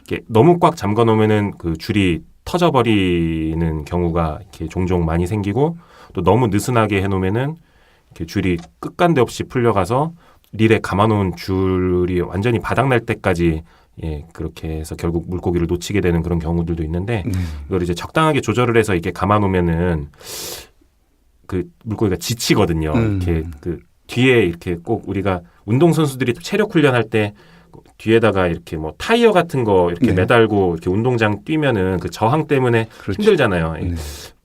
이렇게 너무 꽉 잠궈 놓으면은 그 줄이 터져버리는 경우가 이렇게 종종 많이 생기고 또 너무 느슨하게 해놓으면은 이렇게 줄이 끝간데 없이 풀려가서 릴에 감아놓은 줄이 완전히 바닥날 때까지 그렇게 해서 결국 물고기를 놓치게 되는 그런 경우들도 있는데 이걸 이제 적당하게 조절을 해서 이렇게 감아놓으면은 그 물고기가 지치거든요. 이렇게 그 뒤에 이렇게 꼭 우리가 운동선수들이 체력 훈련할 때 뒤에다가 이렇게 뭐 타이어 같은 거 이렇게 매달고 이렇게 운동장 뛰면은 그 저항 때문에 그렇죠. 힘들잖아요.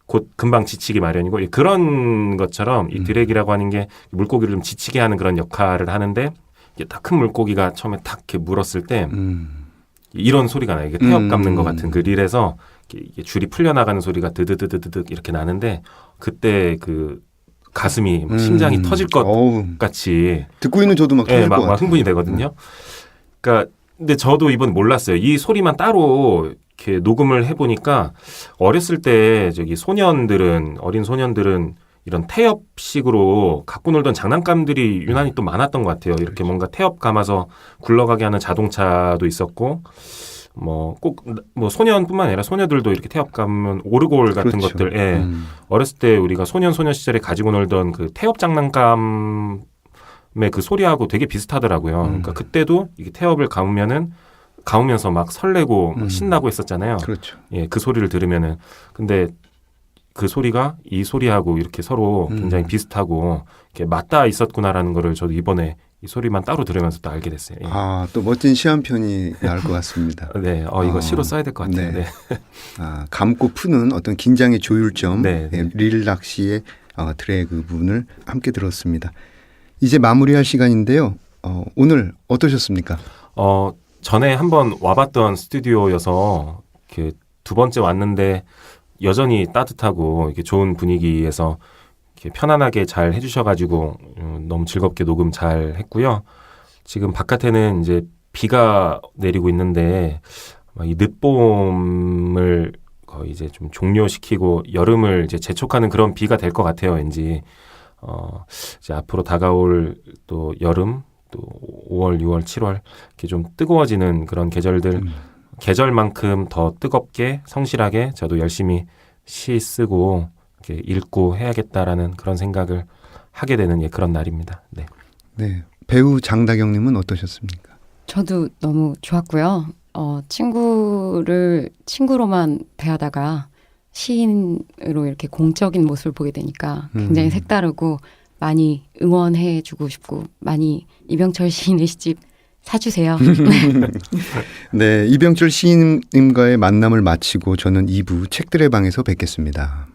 곧 금방 지치기 마련이고 그런 것처럼 이 드랙이라고 하는 게 물고기를 좀 지치게 하는 그런 역할을 하는데 이게 딱 큰 물고기가 처음에 탁 이렇게 물었을 때 이런 소리가 나요. 이게 태엽 감는 것 같은 그 릴에서 이게 줄이 풀려나가는 소리가 드드드드드 이렇게 나는데 그때 그 가슴이 막 심장이 터질 것 같이 듣고 있는 저도 막 터질 것 같아요. 막 흥분이 되거든요. 그러니까 근데 저도 이번 몰랐어요. 이 소리만 따로 이렇게 녹음을 해보니까 어렸을 때 저기 어린 소년들은 이런 태엽식으로 갖고 놀던 장난감들이 유난히 또 많았던 것 같아요. 이렇게 뭔가 태엽 감아서 굴러가게 하는 자동차도 있었고 뭐 꼭 뭐 소년뿐만 아니라 소녀들도 이렇게 태엽 감으면 오르골 같은 그렇죠. 것들 어렸을 때 우리가 소녀 시절에 가지고 놀던 그 태엽 장난감의 그 소리하고 되게 비슷하더라고요. 그러니까 그때도 이게 태엽을 감으면서 막 설레고 막 신나고 했었잖아요. 그렇죠. 그 소리를 들으면은 근데 그 소리가 이 소리하고 이렇게 서로 굉장히 비슷하고 이렇게 맞닿아 있었구나라는 거를 저도 이번에 이 소리만 따로 들으면서 또 알게 됐어요. 또 멋진 시한편이 나올 것 같습니다. 네, 이거 시로 써야 될 것 같아요. 네. 감고 푸는 어떤 긴장의 조율점, 네. 릴 낚시의 드래그 부분을 함께 들었습니다. 이제 마무리할 시간인데요. 오늘 어떠셨습니까? 전에 한번 와봤던 스튜디오여서 이렇게 두 번째 왔는데 여전히 따뜻하고 이렇게 좋은 분위기에서 이렇게 편안하게 잘 해주셔가지고 너무 즐겁게 녹음 잘 했고요. 지금 바깥에는 이제 비가 내리고 있는데 이 늦봄을 거의 이제 좀 종료시키고 여름을 이제 재촉하는 그런 비가 될 것 같아요. 왠지 이제 앞으로 다가올 또 여름 또 5월, 6월, 7월 이렇게 좀 뜨거워지는 그런 계절만큼 더 뜨겁게 성실하게 저도 열심히 시 쓰고 이렇게 읽고 해야겠다라는 그런 생각을 하게 되는 그런 날입니다. 네. 네. 배우 장다경님은 어떠셨습니까? 저도 너무 좋았고요. 친구를 친구로만 대하다가 시인으로 이렇게 공적인 모습을 보게 되니까 굉장히 색다르고 많이 응원해주고 싶고 많이 이병철 시인의 시집 사주세요. 네, 이병철 시인님과의 만남을 마치고 저는 2부 책들의 방에서 뵙겠습니다.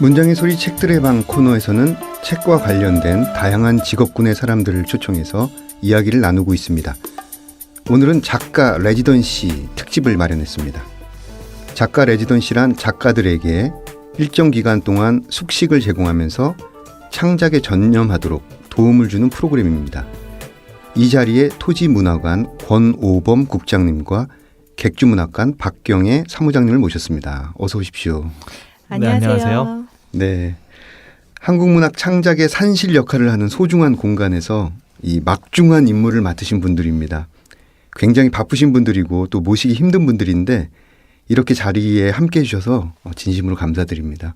문장의 소리 책들의 방 코너에서는 책과 관련된 다양한 직업군의 사람들을 초청해서 이야기를 나누고 있습니다. 오늘은 작가 레지던시 특집을 마련했습니다. 작가 레지던시란 작가들에게 일정 기간 동안 숙식을 제공하면서 창작에 전념하도록 도움을 주는 프로그램입니다. 이 자리에 토지문화관 권오범 국장님과 객주문학관 박경애 사무장님을 모셨습니다. 어서 오십시오. 안녕하세요. 네, 한국문학 창작의 산실 역할을 하는 소중한 공간에서 이 막중한 임무를 맡으신 분들입니다. 굉장히 바쁘신 분들이고 또 모시기 힘든 분들인데 이렇게 자리에 함께 해주셔서 진심으로 감사드립니다.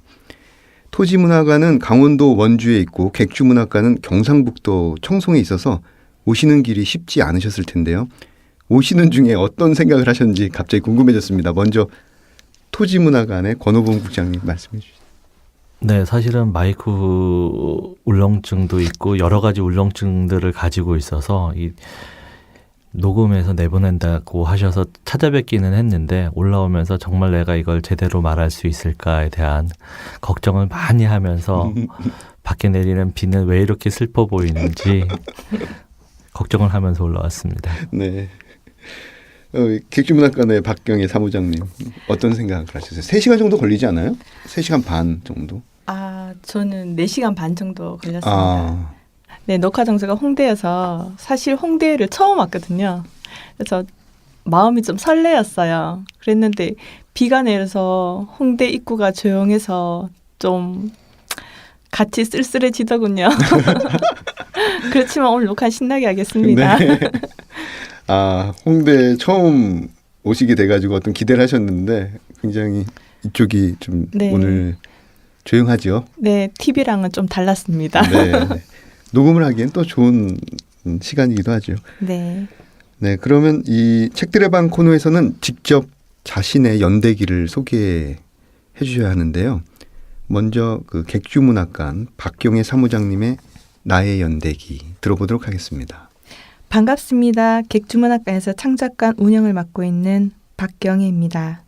토지문화관은 강원도 원주에 있고 객주문학관은 경상북도 청송에 있어서 오시는 길이 쉽지 않으셨을 텐데요. 오시는 중에 어떤 생각을 하셨는지 갑자기 궁금해졌습니다. 먼저 토지문화관의 권호봉 국장님 말씀해 주시죠. 네, 사실은 마이크 울렁증도 있고 여러 가지 울렁증들을 가지고 있어서 이 녹음해서 내보낸다고 하셔서 찾아뵙기는 했는데 올라오면서 정말 내가 이걸 제대로 말할 수 있을까에 대한 걱정을 많이 하면서 밖에 내리는 비는 왜 이렇게 슬퍼 보이는지 걱정을 하면서 올라왔습니다. 네. 객주문학관의 박경희 사무장님 어떤 생각을 하셨어요? 3시간 정도 걸리지 않아요? 3시간 반 정도? 저는 4시간 반 정도 걸렸습니다. 아, 네, 녹화 장소가 홍대여서 사실 홍대를 처음 왔거든요. 그래서 마음이 좀 설레었어요. 그랬는데 비가 내려서 홍대 입구가 조용해서 좀 같이 쓸쓸해지더군요. 그렇지만 오늘 녹화 신나게 하겠습니다. 네. 홍대 처음 오시게 돼가지고 어떤 기대를 하셨는데 굉장히 이쪽이 좀 네. 오늘 조용하죠? 네, TV랑은 좀 달랐습니다. 네. 녹음을 하기엔 또 좋은 시간이기도 하죠. 네. 네, 그러면 이 책들의 방 코너에서는 직접 자신의 연대기를 소개해 주셔야 하는데요. 먼저 그 객주문학관 박경혜 사무장님의 나의 연대기 들어보도록 하겠습니다. 반갑습니다. 객주문학관에서 창작관 운영을 맡고 있는 박경혜입니다.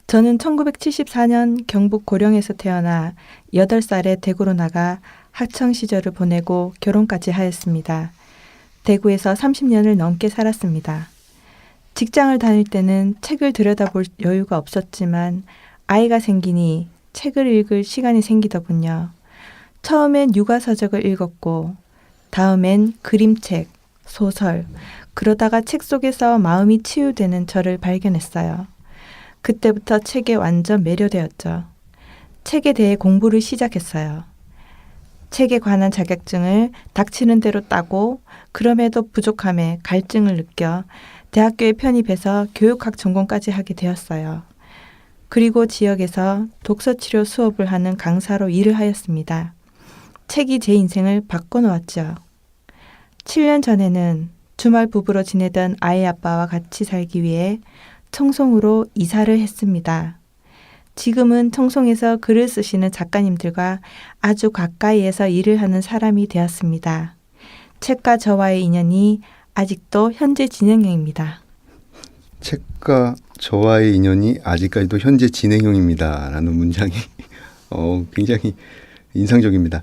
저는 1974년 경북 고령에서 태어나 8살에 대구로 나가 학창 시절을 보내고 결혼까지 하였습니다. 대구에서 30년을 넘게 살았습니다. 직장을 다닐 때는 책을 들여다볼 여유가 없었지만 아이가 생기니 책을 읽을 시간이 생기더군요. 처음엔 육아서적을 읽었고 다음엔 그림책, 소설, 그러다가 책 속에서 마음이 치유되는 저를 발견했어요. 그때부터 책에 완전 매료되었죠. 책에 대해 공부를 시작했어요. 책에 관한 자격증을 닥치는 대로 따고 그럼에도 부족함에 갈증을 느껴 대학교에 편입해서 교육학 전공까지 하게 되었어요. 그리고 지역에서 독서치료 수업을 하는 강사로 일을 하였습니다. 책이 제 인생을 바꿔놓았죠. 7년 전에는 주말 부부로 지내던 아이 아빠와 같이 살기 위해 청송으로 이사를 했습니다. 지금은 청송에서 글을 쓰시는 작가님들과 아주 가까이에서 일을 하는 사람이 되었습니다. 책과 저와의 인연이 아직도 현재 진행형입니다. 책과 저와의 인연이 아직까지도 현재 진행형입니다라는 문장이 굉장히 인상적입니다.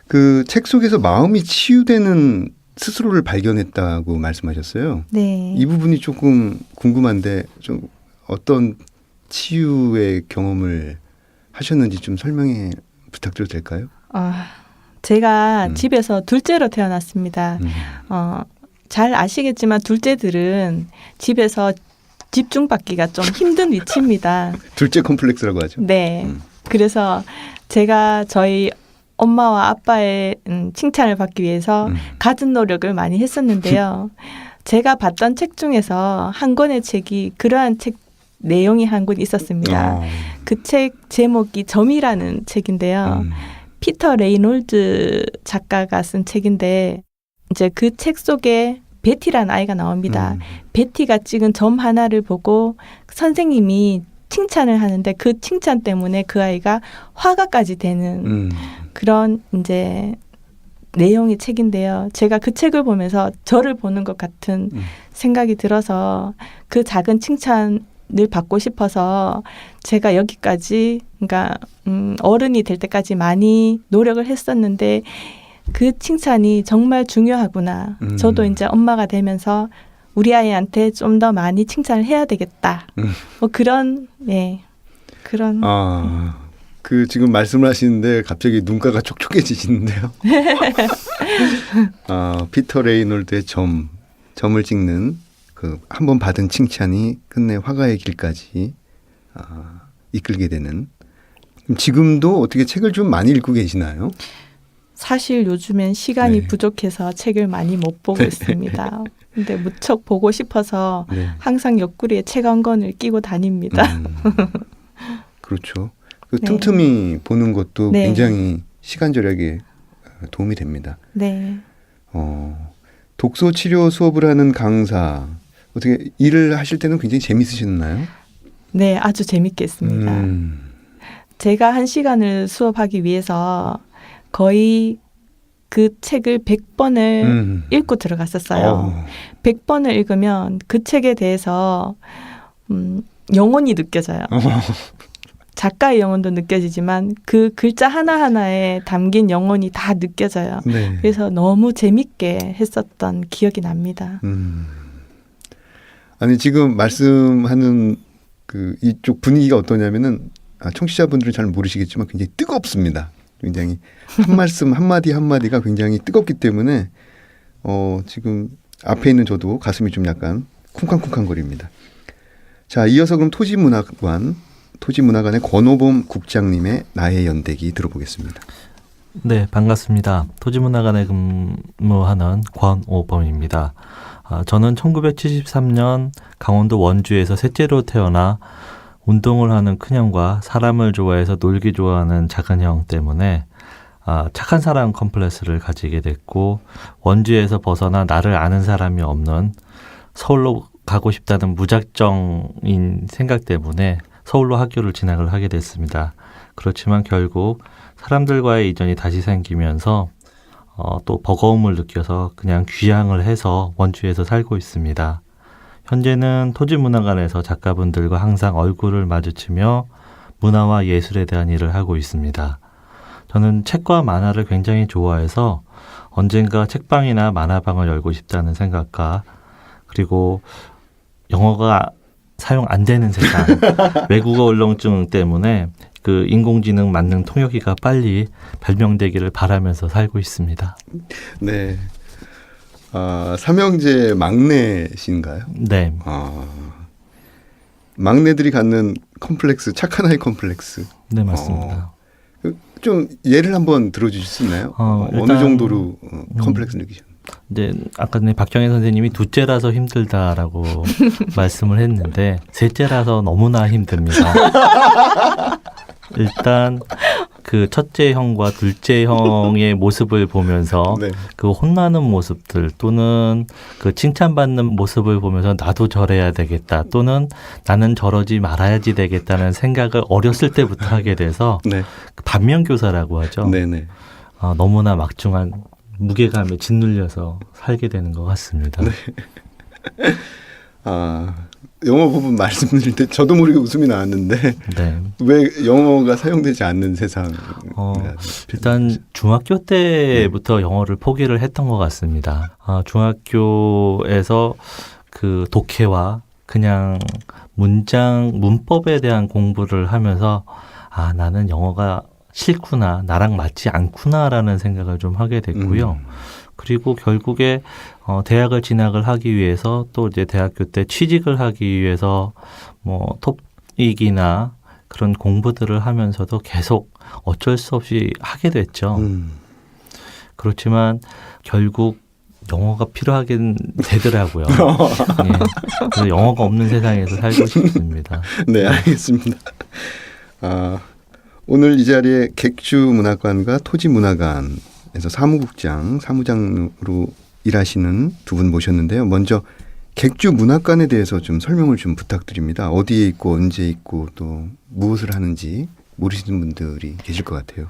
그 책 속에서 마음이 치유되는 스스로를 발견했다고 말씀하셨어요. 네. 이 부분이 조금 궁금한데 좀 어떤 치유의 경험을 하셨는지 좀 설명해 부탁드려도 될까요? 제가 집에서 둘째로 태어났습니다. 음. 잘 아시겠지만 둘째들은 집에서 집중받기가 좀 힘든 위치입니다. 둘째 컴플렉스라고 하죠. 네. 그래서 제가 저희 엄마와 아빠의 칭찬을 받기 위해서 갖은 노력을 많이 했었는데요. 제가 봤던 책 중에서 한 권의 책이 그러한 책 내용이 한 권 있었습니다. 그 책 제목이 점이라는 책인데요. 피터 레이놀즈 작가가 쓴 책인데 이제 그 책 속에 베티라는 아이가 나옵니다. 베티가 찍은 점 하나를 보고 선생님이 칭찬을 하는데 그 칭찬 때문에 그 아이가 화가까지 되는 그런 이제 내용의 책인데요. 제가 그 책을 보면서 저를 보는 것 같은 생각이 들어서 그 작은 칭찬을 받고 싶어서 제가 여기까지 그러니까 어른이 될 때까지 많이 노력을 했었는데 그 칭찬이 정말 중요하구나. 저도 이제 엄마가 되면서 우리 아이한테 좀 더 많이 칭찬을 해야 되겠다. 뭐 그런 그런 그 지금 말씀을 하시는데 갑자기 눈가가 촉촉해지시는데요. 피터 레이놀드의 점을 찍는 그 한 번 받은 칭찬이 끝내 화가의 길까지 이끌게 되는. 지금도 어떻게 책을 좀 많이 읽고 계시나요? 사실 요즘엔 시간이 네. 부족해서 책을 많이 못 보고 있습니다. 근데 무척 보고 싶어서 네. 항상 옆구리에 책 한 권을 끼고 다닙니다. 그렇죠. 그 네. 틈틈이 보는 것도 네. 굉장히 시간 절약에 도움이 됩니다. 네. 독서 치료 수업을 하는 강사 어떻게 일을 하실 때는 굉장히 재밌으셨나요? 네, 아주 재밌게 했습니다. 제가 1시간을 수업하기 위해서 거의 그 책을 100번을 읽고 들어갔었어요. 100번을 읽으면 그 책에 대해서 영혼이 느껴져요. 작가의 영혼도 느껴지지만 그 글자 하나하나에 담긴 영혼이 다 느껴져요. 네. 그래서 너무 재밌게 했었던 기억이 납니다. 아니 지금 말씀하는 그 이쪽 분위기가 어떠냐면은 청취자분들은 잘 모르시겠지만 굉장히 뜨겁습니다. 굉장히 한 말씀 한마디 한마디가 굉장히 뜨겁기 때문에 지금 앞에 있는 저도 가슴이 좀 약간 쿵쾅쿵쾅거립니다. 자, 이어서 그럼 토지문화관의 권오범 국장님의 나의 연대기 들어보겠습니다. 네, 반갑습니다. 토지문화관에 근무하는 권오범입니다. 저는 1973년 강원도 원주에서 셋째로 태어나 운동을 하는 큰형과 사람을 좋아해서 놀기 좋아하는 작은형 때문에 착한 사람 컴플렉스를 가지게 됐고, 원주에서 벗어나 나를 아는 사람이 없는 서울로 가고 싶다는 무작정인 생각 때문에 서울로 학교를 진학을 하게 됐습니다. 그렇지만 결국 사람들과의 이전이 다시 생기면서 또 버거움을 느껴서 그냥 귀향을 해서 원주에서 살고 있습니다. 현재는 토지문화관에서 작가분들과 항상 얼굴을 마주치며 문화와 예술에 대한 일을 하고 있습니다. 저는 책과 만화를 굉장히 좋아해서 언젠가 책방이나 만화방을 열고 싶다는 생각과, 그리고 영어가 사용 안 되는 세상, 외국어 울렁증 때문에 그 인공지능 만능 통역기가 빨리 발명되기를 바라면서 살고 있습니다. 네. 삼형제 막내신가요? 네. 막내들이 갖는 컴플렉스, 착한 아이 컴플렉스. 네, 맞습니다. 좀 예를 한번 들어주실 수 있나요? 어느 일단, 정도로 컴플렉스 느끼셨나요? 이제 아까 전에 박경혜 선생님이 둘째라서 힘들다라고 말씀을 했는데 셋째라서 너무나 힘듭니다. 일단 그 첫째 형과 둘째 형의 모습을 보면서 네. 그 혼나는 모습들 또는 그 칭찬받는 모습을 보면서 나도 저래야 되겠다 또는 나는 저러지 말아야지 되겠다는 생각을 어렸을 때부터 하게 돼서 네. 반면교사라고 하죠. 네네. 너무나 막중한 무게감에 짓눌려서 살게 되는 것 같습니다. 네. 영어 부분 말씀드릴 때 저도 모르게 웃음이 나왔는데 네. 왜 영어가 사용되지 않는 세상? 일단 중학교 때부터 영어를 포기를 했던 것 같습니다. 중학교에서 그 독해와 그냥 문법에 대한 공부를 하면서 나는 영어가 싫구나, 나랑 맞지 않구나라는 생각을 좀 하게 됐고요. 그리고 결국에 대학을 진학을 하기 위해서 또 이제 대학교 때 취직을 하기 위해서 뭐 톱익이나 그런 공부들을 하면서도 계속 어쩔 수 없이 하게 됐죠. 그렇지만 결국 영어가 필요하긴 되더라고요. 예. 그래서 영어가 없는 세상에서 살고 싶습니다. 네, 알겠습니다. 오늘 이 자리에 객주문학관과 토지문화관에서 사무장으로 일하시는 두 분 모셨는데요. 먼저 객주문학관에 대해서 좀 설명을 좀 부탁드립니다. 어디에 있고 언제 있고 또 무엇을 하는지 모르시는 분들이 계실 것 같아요.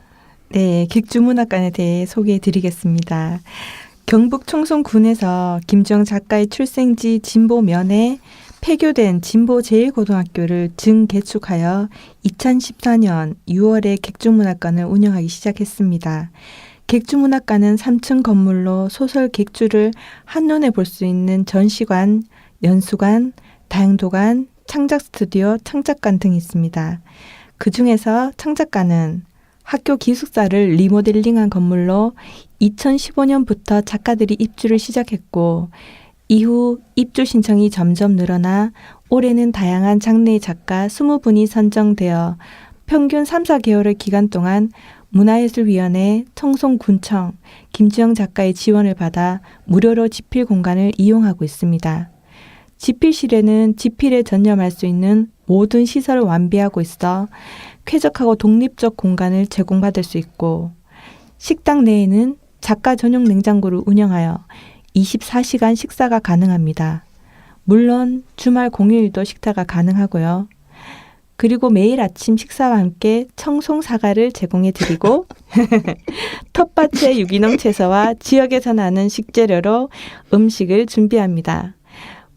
네, 객주문학관에 대해 소개해 드리겠습니다. 경북 청송군에서 김주영 작가의 출생지 진보면에 폐교된 진보 제1고등학교를 증개축하여 2014년 6월에 객주문학관을 운영하기 시작했습니다. 객주문학관은 3층 건물로 소설 객주를 한눈에 볼 수 있는 전시관, 연수관, 다용도관, 창작 스튜디오, 창작관 등이 있습니다. 그중에서 창작관은 학교 기숙사를 리모델링한 건물로 2015년부터 작가들이 입주를 시작했고, 이후 입주 신청이 점점 늘어나 올해는 다양한 장르의 작가 20분이 선정되어 평균 3, 4개월의 기간 동안 문화예술위원회, 청송군청, 김주영 작가의 지원을 받아 무료로 집필 공간을 이용하고 있습니다. 집필실에는 집필에 전념할 수 있는 모든 시설을 완비하고 있어 쾌적하고 독립적 공간을 제공받을 수 있고, 식당 내에는 작가 전용 냉장고를 운영하여 24시간 식사가 가능합니다. 물론 주말 공휴일도 식사가 가능하고요. 그리고 매일 아침 식사와 함께 청송 사과를 제공해 드리고 텃밭의 유기농 채소와 지역에서 나는 식재료로 음식을 준비합니다.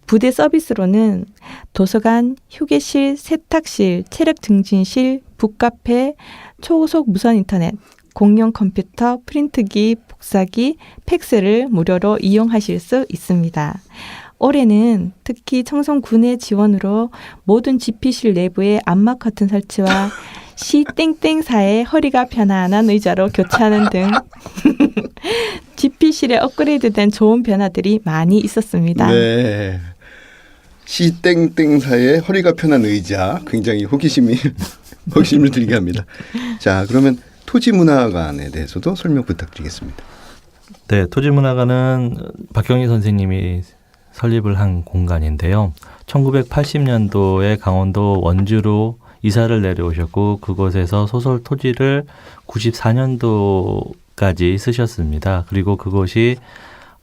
부대 서비스로는 도서관, 휴게실, 세탁실, 체력 증진실, 북카페, 초고속 무선 인터넷, 공용 컴퓨터, 프린트기, 복사기, 팩스를 무료로 이용하실 수 있습니다. 올해는 특히 청송군의 지원으로 모든 집필실 내부에 암막 커튼 설치와 시 땡땡사의 허리가 편안한 의자로 교체하는 등 집필실에 업그레이드된 좋은 변화들이 많이 있었습니다. 네. 시땡땡사의 허리가 편한 의자, 굉장히 호기심을 들게 합니다. 자, 그러면 토지문화관에 대해서도 설명 부탁드리겠습니다. 네, 토지문화관은 박경희 선생님이 설립을 한 공간인데요. 1980년도에 강원도 원주로 이사를 내려오셨고 그곳에서 소설 토지를 94년도까지 쓰셨습니다. 그리고 그곳이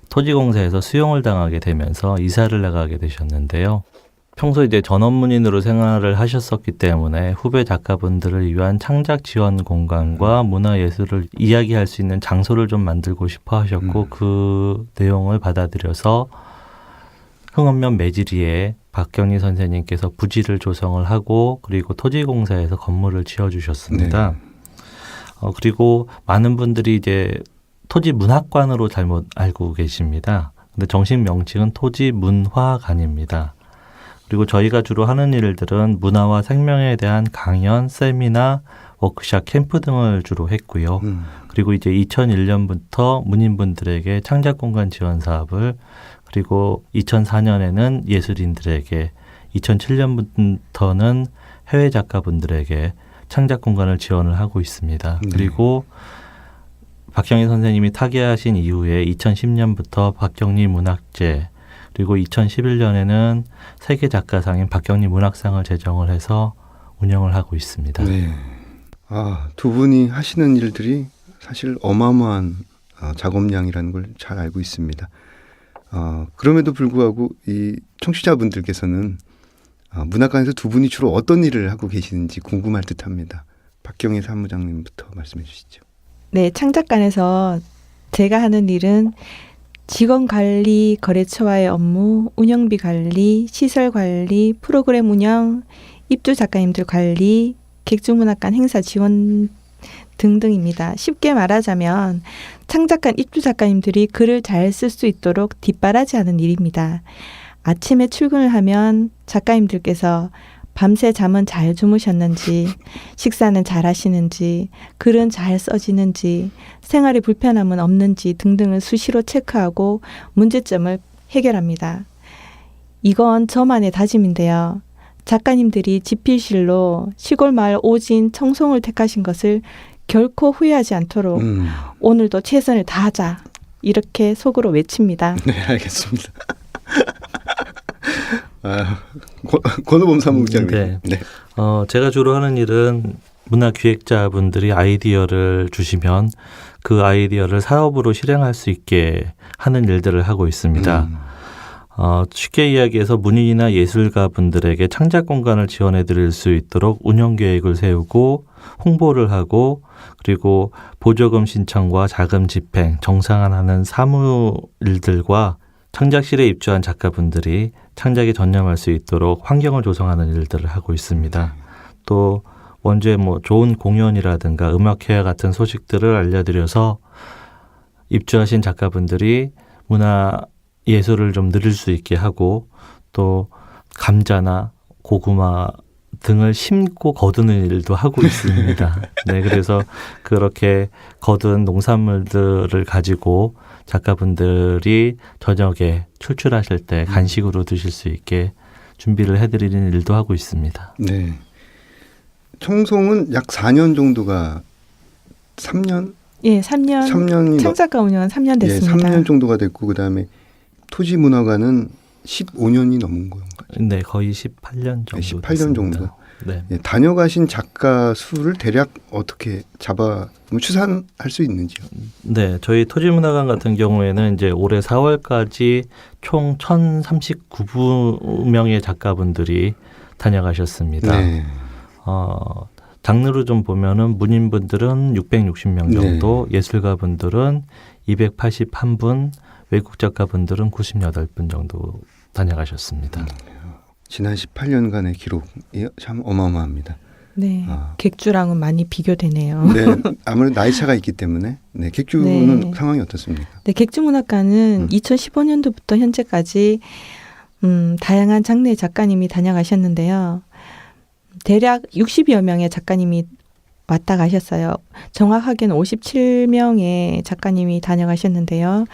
토지공사에서 수용을 당하게 되면서 이사를 나가게 되셨는데요. 평소 이제 전업문인으로 생활을 하셨었기 때문에 후배 작가분들을 위한 창작 지원 공간과 문화예술을 이야기할 수 있는 장소를 좀 만들고 싶어 하셨고 그 내용을 받아들여서 흥원면 매지리에 박경희 선생님께서 부지를 조성을 하고 그리고 토지공사에서 건물을 지어주셨습니다. 네. 그리고 많은 분들이 이제 토지문학관으로 잘못 알고 계십니다. 근데 정식 명칭은 토지문화관입니다. 그리고 저희가 주로 하는 일들은 문화와 생명에 대한 강연, 세미나, 워크샵, 캠프 등을 주로 했고요. 그리고 이제 2001년부터 문인분들에게 창작공간 지원 사업을, 그리고 2004년에는 예술인들에게, 2007년부터는 해외 작가분들에게 창작공간을 지원을 하고 있습니다. 네. 그리고 박경희 선생님이 타계하신 이후에 2010년부터 박경리 문학제, 그리고 2011년에는 세계 작가상인 박경리 문학상을 제정을 해서 운영을 하고 있습니다. 네. 두 분이 하시는 일들이 사실 어마어마한 작업량이라는 걸 잘 알고 있습니다. 그럼에도 불구하고 이 청취자분들께서는 문학관에서 두 분이 주로 어떤 일을 하고 계시는지 궁금할 듯합니다. 박경희 사무장님부터 말씀해 주시죠. 네, 창작관에서 제가 하는 일은 직원 관리, 거래처와의 업무, 운영비 관리, 시설 관리, 프로그램 운영, 입주 작가님들 관리, 객주문학관 행사 지원 등등입니다. 쉽게 말하자면 창작관 입주 작가님들이 글을 잘 쓸 수 있도록 뒷바라지하는 일입니다. 아침에 출근을 하면 작가님들께서 밤새 잠은 잘 주무셨는지, 식사는 잘 하시는지, 글은 잘 써지는지, 생활에 불편함은 없는지 등등을 수시로 체크하고 문제점을 해결합니다. 이건 저만의 다짐인데요. 작가님들이 집필실로 시골 마을 오진 청송을 택하신 것을 결코 후회하지 않도록 오늘도 최선을 다하자, 이렇게 속으로 외칩니다. 네, 알겠습니다. 권호범 사무국장님. 네. 네. 제가 주로 하는 일은 문화기획자분들이 아이디어를 주시면 그 아이디어를 사업으로 실행할 수 있게 하는 일들을 하고 있습니다. 쉽게 이야기해서 문인이나 예술가 분들에게 창작 공간을 지원해 드릴 수 있도록 운영 계획을 세우고 홍보를 하고, 그리고 보조금 신청과 자금 집행, 정상화하는 사무 일들과 창작실에 입주한 작가분들이 창작에 전념할 수 있도록 환경을 조성하는 일들을 하고 있습니다. 또 원주에 좋은 공연이라든가 음악회와 같은 소식들을 알려드려서 입주하신 작가분들이 문화 예술을 좀 누릴 수 있게 하고, 또 감자나 고구마 등을 심고 거두는 일도 하고 있습니다. 네, 그래서 그렇게 거둔 농산물들을 가지고 작가분들이 저녁에 출출하실 때 간식으로 드실 수 있게 준비를 해드리는 일도 하고 있습니다. 네. 청송은 약 4년 정도가 3년? 예, 3년. 3년이 창작가 운영은 3년 됐습니다. 3년 정도가 됐고 그다음에 토지문화관은 15년이 넘은 건가요? 네, 거의 18년 정도. 18년 정도. 됐습니다. 네. 예, 다녀가신 작가 수를 대략 어떻게 추산할 수 있는지요? 네, 저희 토지문화관 같은 경우에는 이제 올해 4월까지 총 1,039명의 작가분들이 다녀가셨습니다. 네. 장르로 좀 보면은 문인분들은 660명 정도, 예술가분들은 281분, 외국 작가분들은 98분 정도 다녀가셨습니다. 지난 18년간의 기록이 참 어마어마합니다. 네. 아. 객주랑은 많이 비교되네요. 네, 아무래도 나이 차가 있기 때문에 객주는 네. 상황이 어떻습니까? 네, 객주문학관은 2015년도부터 현재까지 다양한 장르의 작가님이 다녀가셨는데요. 대략 60여 명의 작가님이 왔다 가셨어요. 정확하게는 57명의 작가님이 다녀가셨는데요.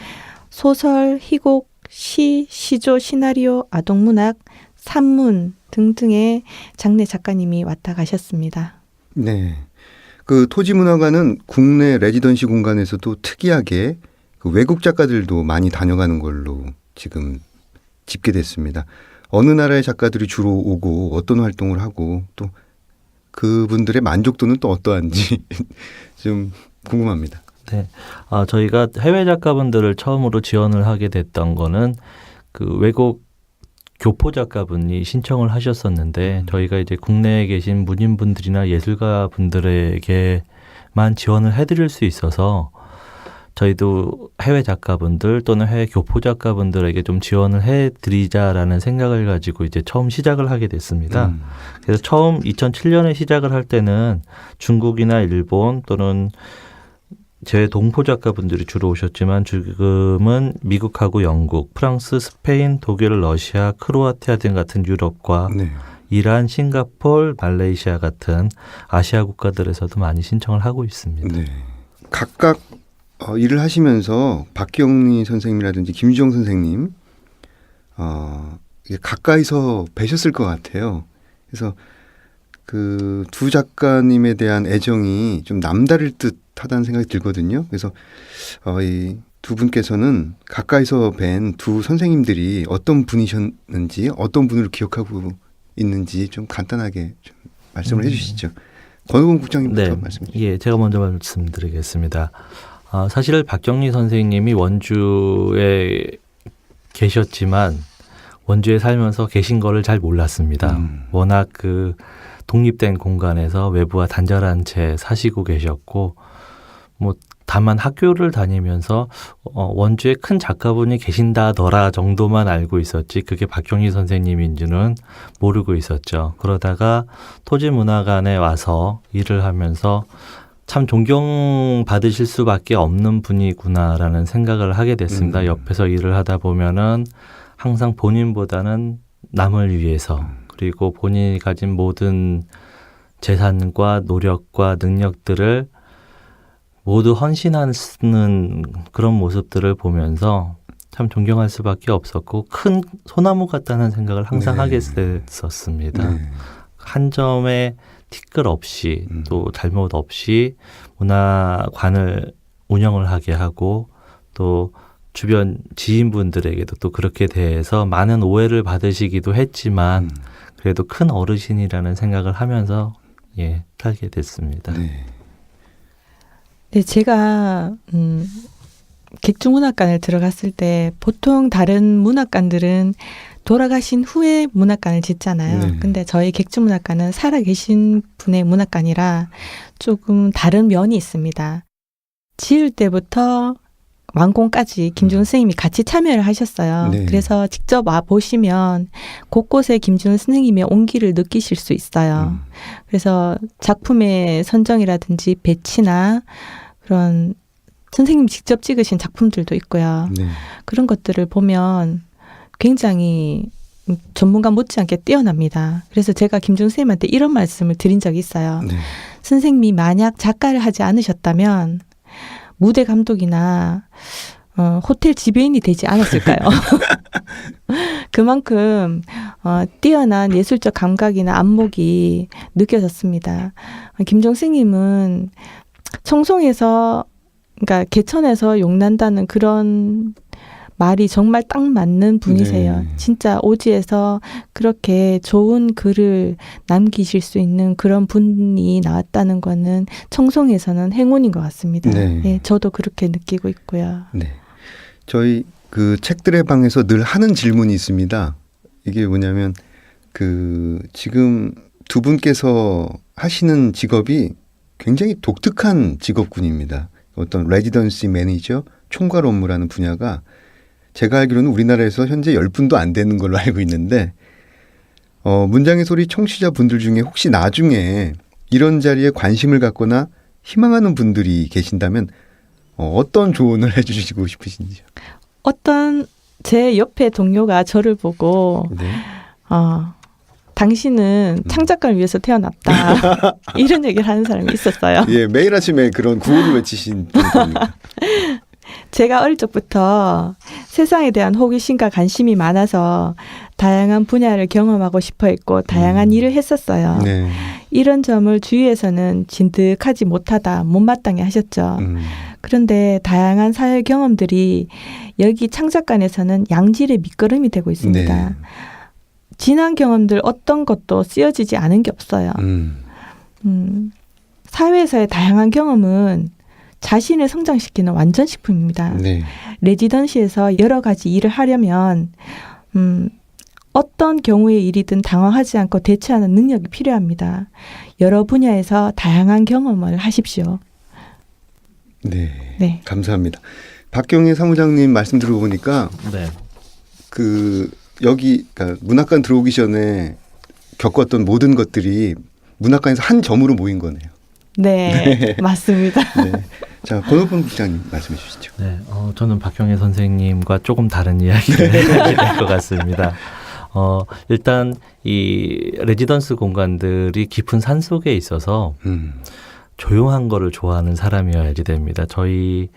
소설, 희곡, 시, 시조, 시나리오, 아동문학, 산문 등등의 장르 작가님이 왔다 가셨습니다. 네. 그 토지문화관은 국내 레지던시 공간에서도 특이하게 그 외국 작가들도 많이 다녀가는 걸로 지금 집계됐습니다. 어느 나라의 작가들이 주로 오고 어떤 활동을 하고 또 그분들의 만족도는 또 어떠한지 좀 궁금합니다. 네. 저희가 해외 작가분들을 처음으로 지원을 하게 됐던 거는 그 외국 교포 작가분이 신청을 하셨었는데 저희가 이제 국내에 계신 문인분들이나 예술가 분들에게만 지원을 해드릴 수 있어서 저희도 해외 작가분들 또는 해외 교포 작가분들에게 좀 지원을 해드리자라는 생각을 가지고 이제 처음 시작을 하게 됐습니다. 그래서 처음 2007년에 시작을 할 때는 중국이나 일본 또는 제 동포 작가분들이 주로 오셨지만 지금은 미국하고 영국, 프랑스, 스페인, 독일, 러시아, 크로아티아 등 같은 유럽과 네. 이란, 싱가포르, 말레이시아 같은 아시아 국가들에서도 많이 신청을 하고 있습니다. 네. 각각 일을 하시면서 박경리 선생님이라든지 김주정 선생님 이게 가까이서 뵈셨을 것 같아요. 그래서 그 두 작가님에 대한 애정이 좀 남다를 듯하다는 생각이 들거든요. 그래서 이 두 분께서는 가까이서 뵌 두 선생님들이 어떤 분이셨는지 어떤 분으로 기억하고 있는지 좀 간단하게 좀 말씀을 해주시죠. 권오공 국장님부터 말씀 주시죠. 예, 제가 먼저 말씀드리겠습니다. 사실 박경리 선생님이 원주에 계셨지만 원주에 살면서 계신 거를 잘 몰랐습니다. 워낙 그 독립된 공간에서 외부와 단절한 채 사시고 계셨고 뭐 다만 학교를 다니면서 원주에 큰 작가분이 계신다더라 정도만 알고 있었지 그게 박경리 선생님인지는 모르고 있었죠. 그러다가 토지문화관에 와서 일을 하면서 참 존경받으실 수밖에 없는 분이구나라는 생각을 하게 됐습니다. 옆에서 일을 하다 보면은 항상 본인보다는 남을 위해서 그리고 본인이 가진 모든 재산과 노력과 능력들을 모두 헌신하는 그런 모습들을 보면서 참 존경할 수밖에 없었고 큰 소나무 같다는 생각을 항상 하게 됐었습니다. 네. 한 점의 티끌 없이 또 잘못 없이 문화관을 운영을 하게 하고 또 주변 지인분들에게도 또 그렇게 대해서 많은 오해를 받으시기도 했지만 그래도 큰 어르신이라는 생각을 하면서 살게 됐습니다. 네. 네, 제가 객주문학관을 들어갔을 때 보통 다른 문학관들은 돌아가신 후에 문학관을 짓잖아요. 네. 근데 저희 객주문학관은 살아계신 분의 문학관이라 조금 다른 면이 있습니다. 지을 때부터 완공까지 김준우 선생님이 같이 참여를 하셨어요. 네. 그래서 직접 와 보시면 곳곳에 김준우 선생님의 온기를 느끼실 수 있어요. 그래서 작품의 선정이라든지 배치나 그런 선생님 직접 찍으신 작품들도 있고요. 네. 그런 것들을 보면 굉장히 전문가 못지않게 뛰어납니다. 그래서 제가 김준우 선생님한테 이런 말씀을 드린 적이 있어요. 네. 선생님이 만약 작가를 하지 않으셨다면 무대 감독이나 호텔 지배인이 되지 않았을까요? 그만큼 뛰어난 예술적 감각이나 안목이 느껴졌습니다. 김정 선생님은 청송에서 그러니까 개천에서 용난다는 그런 말이 정말 딱 맞는 분이세요. 네. 진짜 오지에서 그렇게 좋은 글을 남기실 수 있는 그런 분이 나왔다는 거는 청송에서는 행운인 것 같습니다. 네. 네, 저도 그렇게 느끼고 있고요. 네. 저희 그 책들의 방에서 늘 하는 질문이 있습니다. 이게 뭐냐면 그 지금 두 분께서 하시는 직업이 굉장히 독특한 직업군입니다. 어떤 레지던시 매니저, 총괄 업무라는 분야가 제가 알기로는 우리나라에서 현재 10분도 안 되는 걸로 알고 있는데 문장의 소리 청취자분들 중에 혹시 나중에 이런 자리에 관심을 갖거나 희망하는 분들이 계신다면 어떤 조언을 해주시고 싶으신지요? 어떤 제 옆에 동료가 저를 보고 네. 당신은 창작가를 위해서 태어났다. 이런 얘기를 하는 사람이 있었어요. 예, 매일 아침에 그런 구호를 외치신 분입니다. 제가 어릴 적부터 세상에 대한 호기심과 관심이 많아서 다양한 분야를 경험하고 싶어 했고 다양한 일을 했었어요. 네. 이런 점을 주위에서는 진득하지 못하다, 못마땅해 하셨죠. 그런데 다양한 사회 경험들이 여기 창작관에서는 양질의 밑거름이 되고 있습니다. 네. 지난 경험들 어떤 것도 쓰여지지 않은 게 없어요. 사회에서의 다양한 경험은 자신을 성장시키는 완전식품입니다. 네. 레지던시에서 여러 가지 일을 하려면 어떤 경우의 일이든 당황하지 않고 대처하는 능력이 필요합니다. 여러 분야에서 다양한 경험을 하십시오. 네. 네. 감사합니다. 박경혜 사무장님 말씀 들어보니까 네. 그 여기 그러니까 문학관 들어오기 전에 겪었던 모든 것들이 문학관에서 한 점으로 모인 거네요. 네, 맞습니다. 네. 자, 권호범 국장님 말씀해 주시죠. 네, 저는 박경혜 선생님과 조금 다른 이야기를 하게 될 것 같습니다. 일단 이 레지던스 공간들이 깊은 산 속에 있어서 조용한 거를 좋아하는 사람이어야지 됩니다. 저희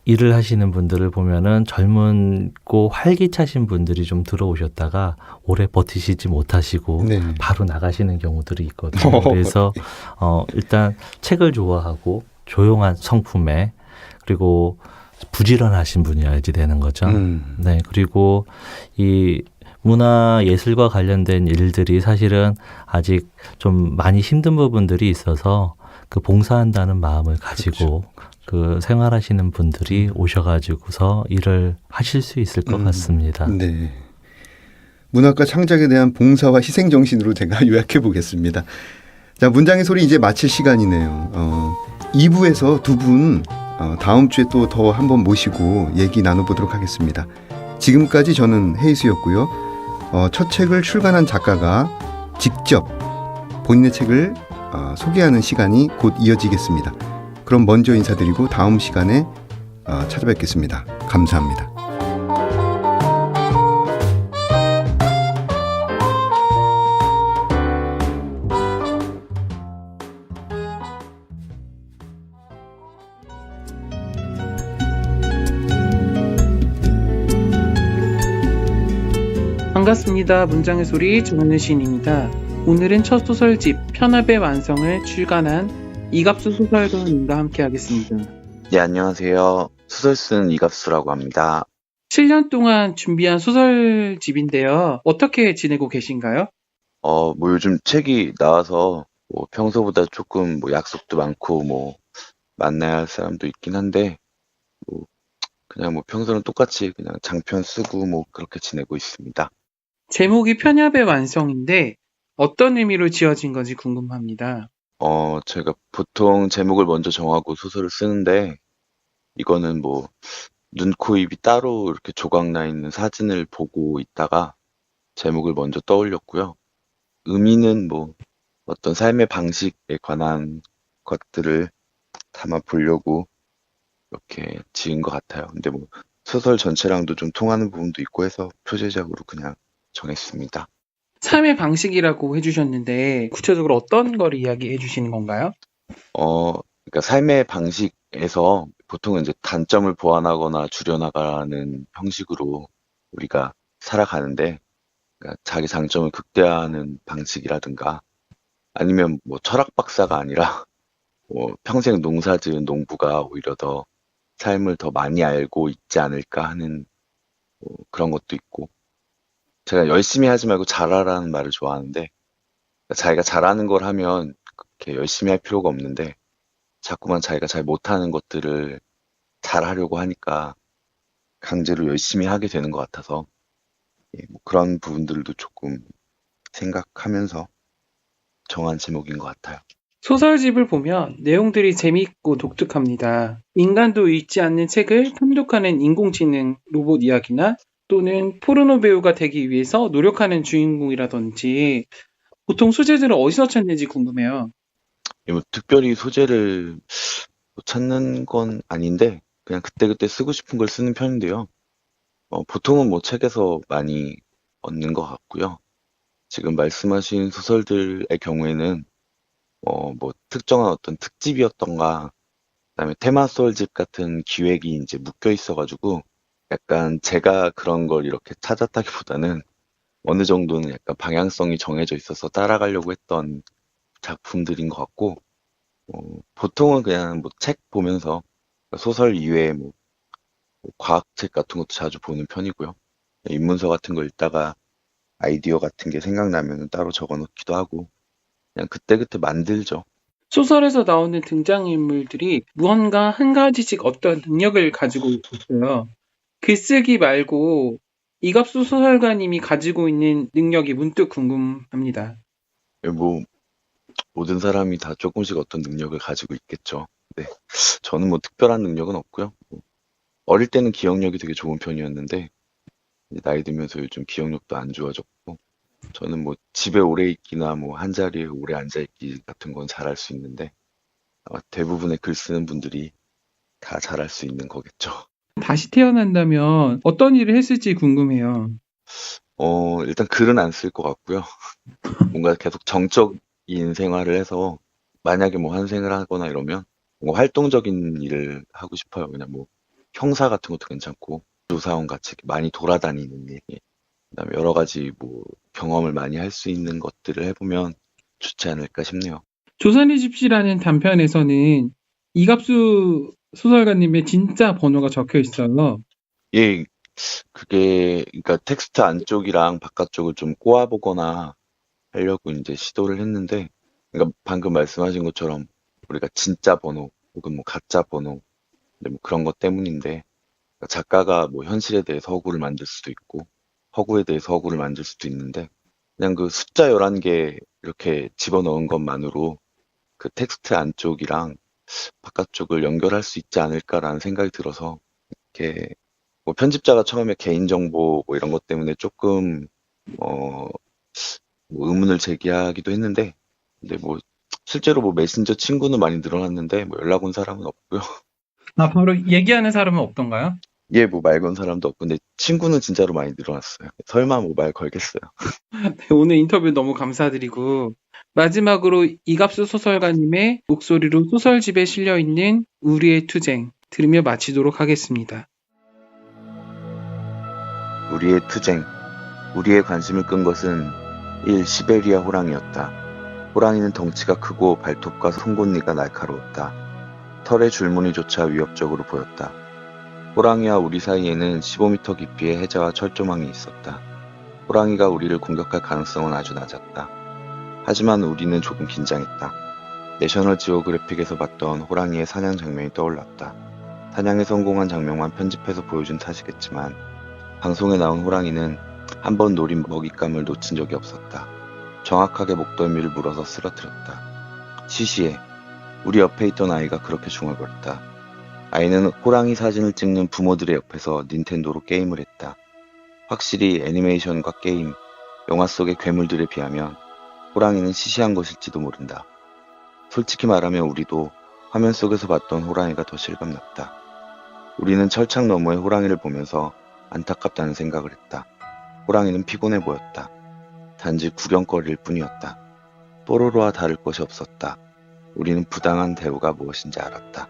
일을 하시는 분들을 보면은 젊고 활기차신 분들이 좀 들어오셨다가 오래 버티시지 못하시고 네. 바로 나가시는 경우들이 있거든요. 그래서 일단 책을 좋아하고 조용한 성품에 그리고 부지런하신 분이어야지 되는 거죠. 네, 그리고 이 문화 예술과 관련된 일들이 사실은 아직 좀 많이 힘든 부분들이 있어서 그 봉사한다는 마음을 가지고 그 생활하시는 분들이 오셔가지고서 일을 하실 수 있을 것 같습니다. 네. 문학과 창작에 대한 봉사와 희생 정신으로 제가 요약해 보겠습니다. 자, 문장의 소리 이제 마칠 시간이네요. 2부에서 두 분 다음 주에 또 더 한번 모시고 얘기 나눠보도록 하겠습니다. 지금까지 저는 헤이수였고요. 첫 책을 출간한 작가가 직접 본인의 책을 소개하는 시간이 곧 이어지겠습니다. 그럼 먼저 인사드리고 다음 시간에 찾아뵙겠습니다. 감사합니다. 반갑습니다. 문장의 소리 정은신입니다. 오늘은 첫 소설집 편합의 완성을 출간한 이갑수 소설가님과 함께하겠습니다. 네, 안녕하세요. 소설 쓴 이갑수라고 합니다. 7년 동안 준비한 소설집인데요. 어떻게 지내고 계신가요? 뭐 요즘 책이 나와서 뭐 평소보다 조금 뭐 약속도 많고 뭐 만나야 할 사람도 있긴 한데 뭐 그냥 뭐 평소랑 똑같이 그냥 장편 쓰고 뭐 그렇게 지내고 있습니다. 제목이 편협의 완성인데 어떤 의미로 지어진 건지 궁금합니다. 제가 보통 제목을 먼저 정하고 소설을 쓰는데 이거는 뭐 눈, 코, 입이 따로 이렇게 조각 나 있는 사진을 보고 있다가 제목을 먼저 떠올렸고요. 의미는 뭐 어떤 삶의 방식에 관한 것들을 담아 보려고 이렇게 지은 것 같아요. 근데 뭐 소설 전체랑도 좀 통하는 부분도 있고 해서 표제작으로 그냥 정했습니다. 삶의 방식이라고 해주셨는데 구체적으로 어떤 걸 이야기해 주시는 건가요? 그러니까 삶의 방식에서 보통은 이제 단점을 보완하거나 줄여나가는 형식으로 우리가 살아가는데, 그러니까 자기 장점을 극대화하는 방식이라든가 아니면 뭐 철학 박사가 아니라 평생 농사지은 농부가 오히려 더 삶을 더 많이 알고 있지 않을까 하는 그런 것도 있고, 제가 열심히 하지 말고 잘하라는 말을 좋아하는데, 자기가 잘하는 걸 하면 그렇게 열심히 할 필요가 없는데 자꾸만 자기가 잘 못하는 것들을 잘하려고 하니까 강제로 열심히 하게 되는 것 같아서, 뭐 그런 부분들도 조금 생각하면서 정한 제목인 것 같아요. 소설집을 보면 내용들이 재미있고 독특합니다. 인간도 읽지 않는 책을 탐독하는 인공지능 로봇 이야기나 또는 포르노 배우가 되기 위해서 노력하는 주인공이라든지 보통 소재들을 어디서 찾는지 궁금해요. 뭐 특별히 소재를 찾는 건 아닌데 그냥 그때그때 쓰고 싶은 걸 쓰는 편인데요. 보통은 뭐 책에서 많이 얻는 것 같고요. 지금 말씀하신 소설들의 경우에는 뭐 특정한 어떤 특집이었던가, 그다음에 테마 소설집 같은 기획이 이제 묶여 있어가지고 약간 제가 그런 걸 이렇게 찾았다기보다는 어느 정도는 약간 방향성이 정해져 있어서 따라가려고 했던 작품들인 것 같고, 보통은 그냥 뭐 책 보면서 소설 이외에 뭐 과학책 같은 것도 자주 보는 편이고요. 입문서 같은 거 읽다가 아이디어 같은 게 생각나면 따로 적어 놓기도 하고 그냥 그때그때 만들죠. 소설에서 나오는 등장인물들이 무언가 한 가지씩 어떤 능력을 가지고 있어요. 글쓰기 말고 이갑수 소설가님이 가지고 있는 능력이 문득 궁금합니다. 뭐 모든 사람이 다 조금씩 어떤 능력을 가지고 있겠죠. 네, 저는 뭐 특별한 능력은 없고요. 어릴 때는 기억력이 되게 좋은 편이었는데 이제 나이 들면서 요즘 기억력도 안 좋아졌고, 저는 뭐 집에 오래 있기나 뭐 한 자리에 오래 앉아 있기 같은 건 잘할 수 있는데 대부분의 글 쓰는 분들이 다 잘할 수 있는 거겠죠. 다시 태어난다면 어떤 일을 했을지 궁금해요. 일단 글은 안 쓸 것 같고요. 뭔가 계속 정적인 생활을 해서 만약에 뭐 환생을 하거나 이러면 뭔가 활동적인 일을 하고 싶어요. 그냥 뭐 형사 같은 것도 괜찮고 조사원 같이 많이 돌아다니는 일, 그다음에 여러 가지 뭐 경험을 많이 할 수 있는 것들을 해보면 좋지 않을까 싶네요. 조선의 집시라는 단편에서는 이갑수 소설가님의 진짜 번호가 적혀 있어요. 예, 그게 그러니까 텍스트 안쪽이랑 바깥쪽을 좀 꼬아보거나 하려고 이제 시도를 했는데, 그러니까 방금 말씀하신 것처럼 우리가 진짜 번호 혹은 뭐 가짜 번호, 뭐 그런 것 때문인데, 그러니까 작가가 뭐 현실에 대해서 허구를 만들 수도 있고 허구에 대해서 허구를 만들 수도 있는데, 그냥 그 숫자 11개 이렇게 집어넣은 것만으로 그 텍스트 안쪽이랑 바깥쪽을 연결할 수 있지 않을까라는 생각이 들어서, 이렇게 뭐 편집자가 처음에 개인정보 뭐 이런 것 때문에 조금 뭐 의문을 제기하기도 했는데, 근데 뭐 실제로 뭐 메신저 친구는 많이 늘어났는데 뭐 연락 온 사람은 없고요. 바로 얘기하는 사람은 없던가요? 예, 뭐 말 건 사람도 없고, 근데 친구는 진짜로 많이 늘어났어요. 설마 뭐 말 걸겠어요. 네, 오늘 인터뷰 너무 감사드리고 마지막으로 이갑수 소설가님의 목소리로 소설집에 실려 있는 우리의 투쟁 들으며 마치도록 하겠습니다. 우리의 투쟁, 우리의 관심을 끈 것은 시베리아 호랑이였다. 호랑이는 덩치가 크고 발톱과 송곳니가 날카로웠다. 털의 줄무늬조차 위협적으로 보였다. 호랑이와 우리 사이에는 15m 깊이의 해저와 철조망이 있었다. 호랑이가 우리를 공격할 가능성은 아주 낮았다. 하지만 우리는 조금 긴장했다. 내셔널 지오그래픽에서 봤던 호랑이의 사냥 장면이 떠올랐다. 사냥에 성공한 장면만 편집해서 보여준 탓이겠지만 방송에 나온 호랑이는 한 번 노린 먹잇감을 놓친 적이 없었다. 정확하게 목덜미를 물어서 쓰러뜨렸다. 시시해. 우리 옆에 있던 아이가 그렇게 중얼거렸다. 아이는 호랑이 사진을 찍는 부모들의 옆에서 닌텐도로 게임을 했다. 확실히 애니메이션과 게임, 영화 속의 괴물들에 비하면 호랑이는 시시한 것일지도 모른다. 솔직히 말하면 우리도 화면 속에서 봤던 호랑이가 더 실감났다. 우리는 철창 너머의 호랑이를 보면서 안타깝다는 생각을 했다. 호랑이는 피곤해 보였다. 단지 구경거리일 뿐이었다. 뽀로로와 다를 것이 없었다. 우리는 부당한 대우가 무엇인지 알았다.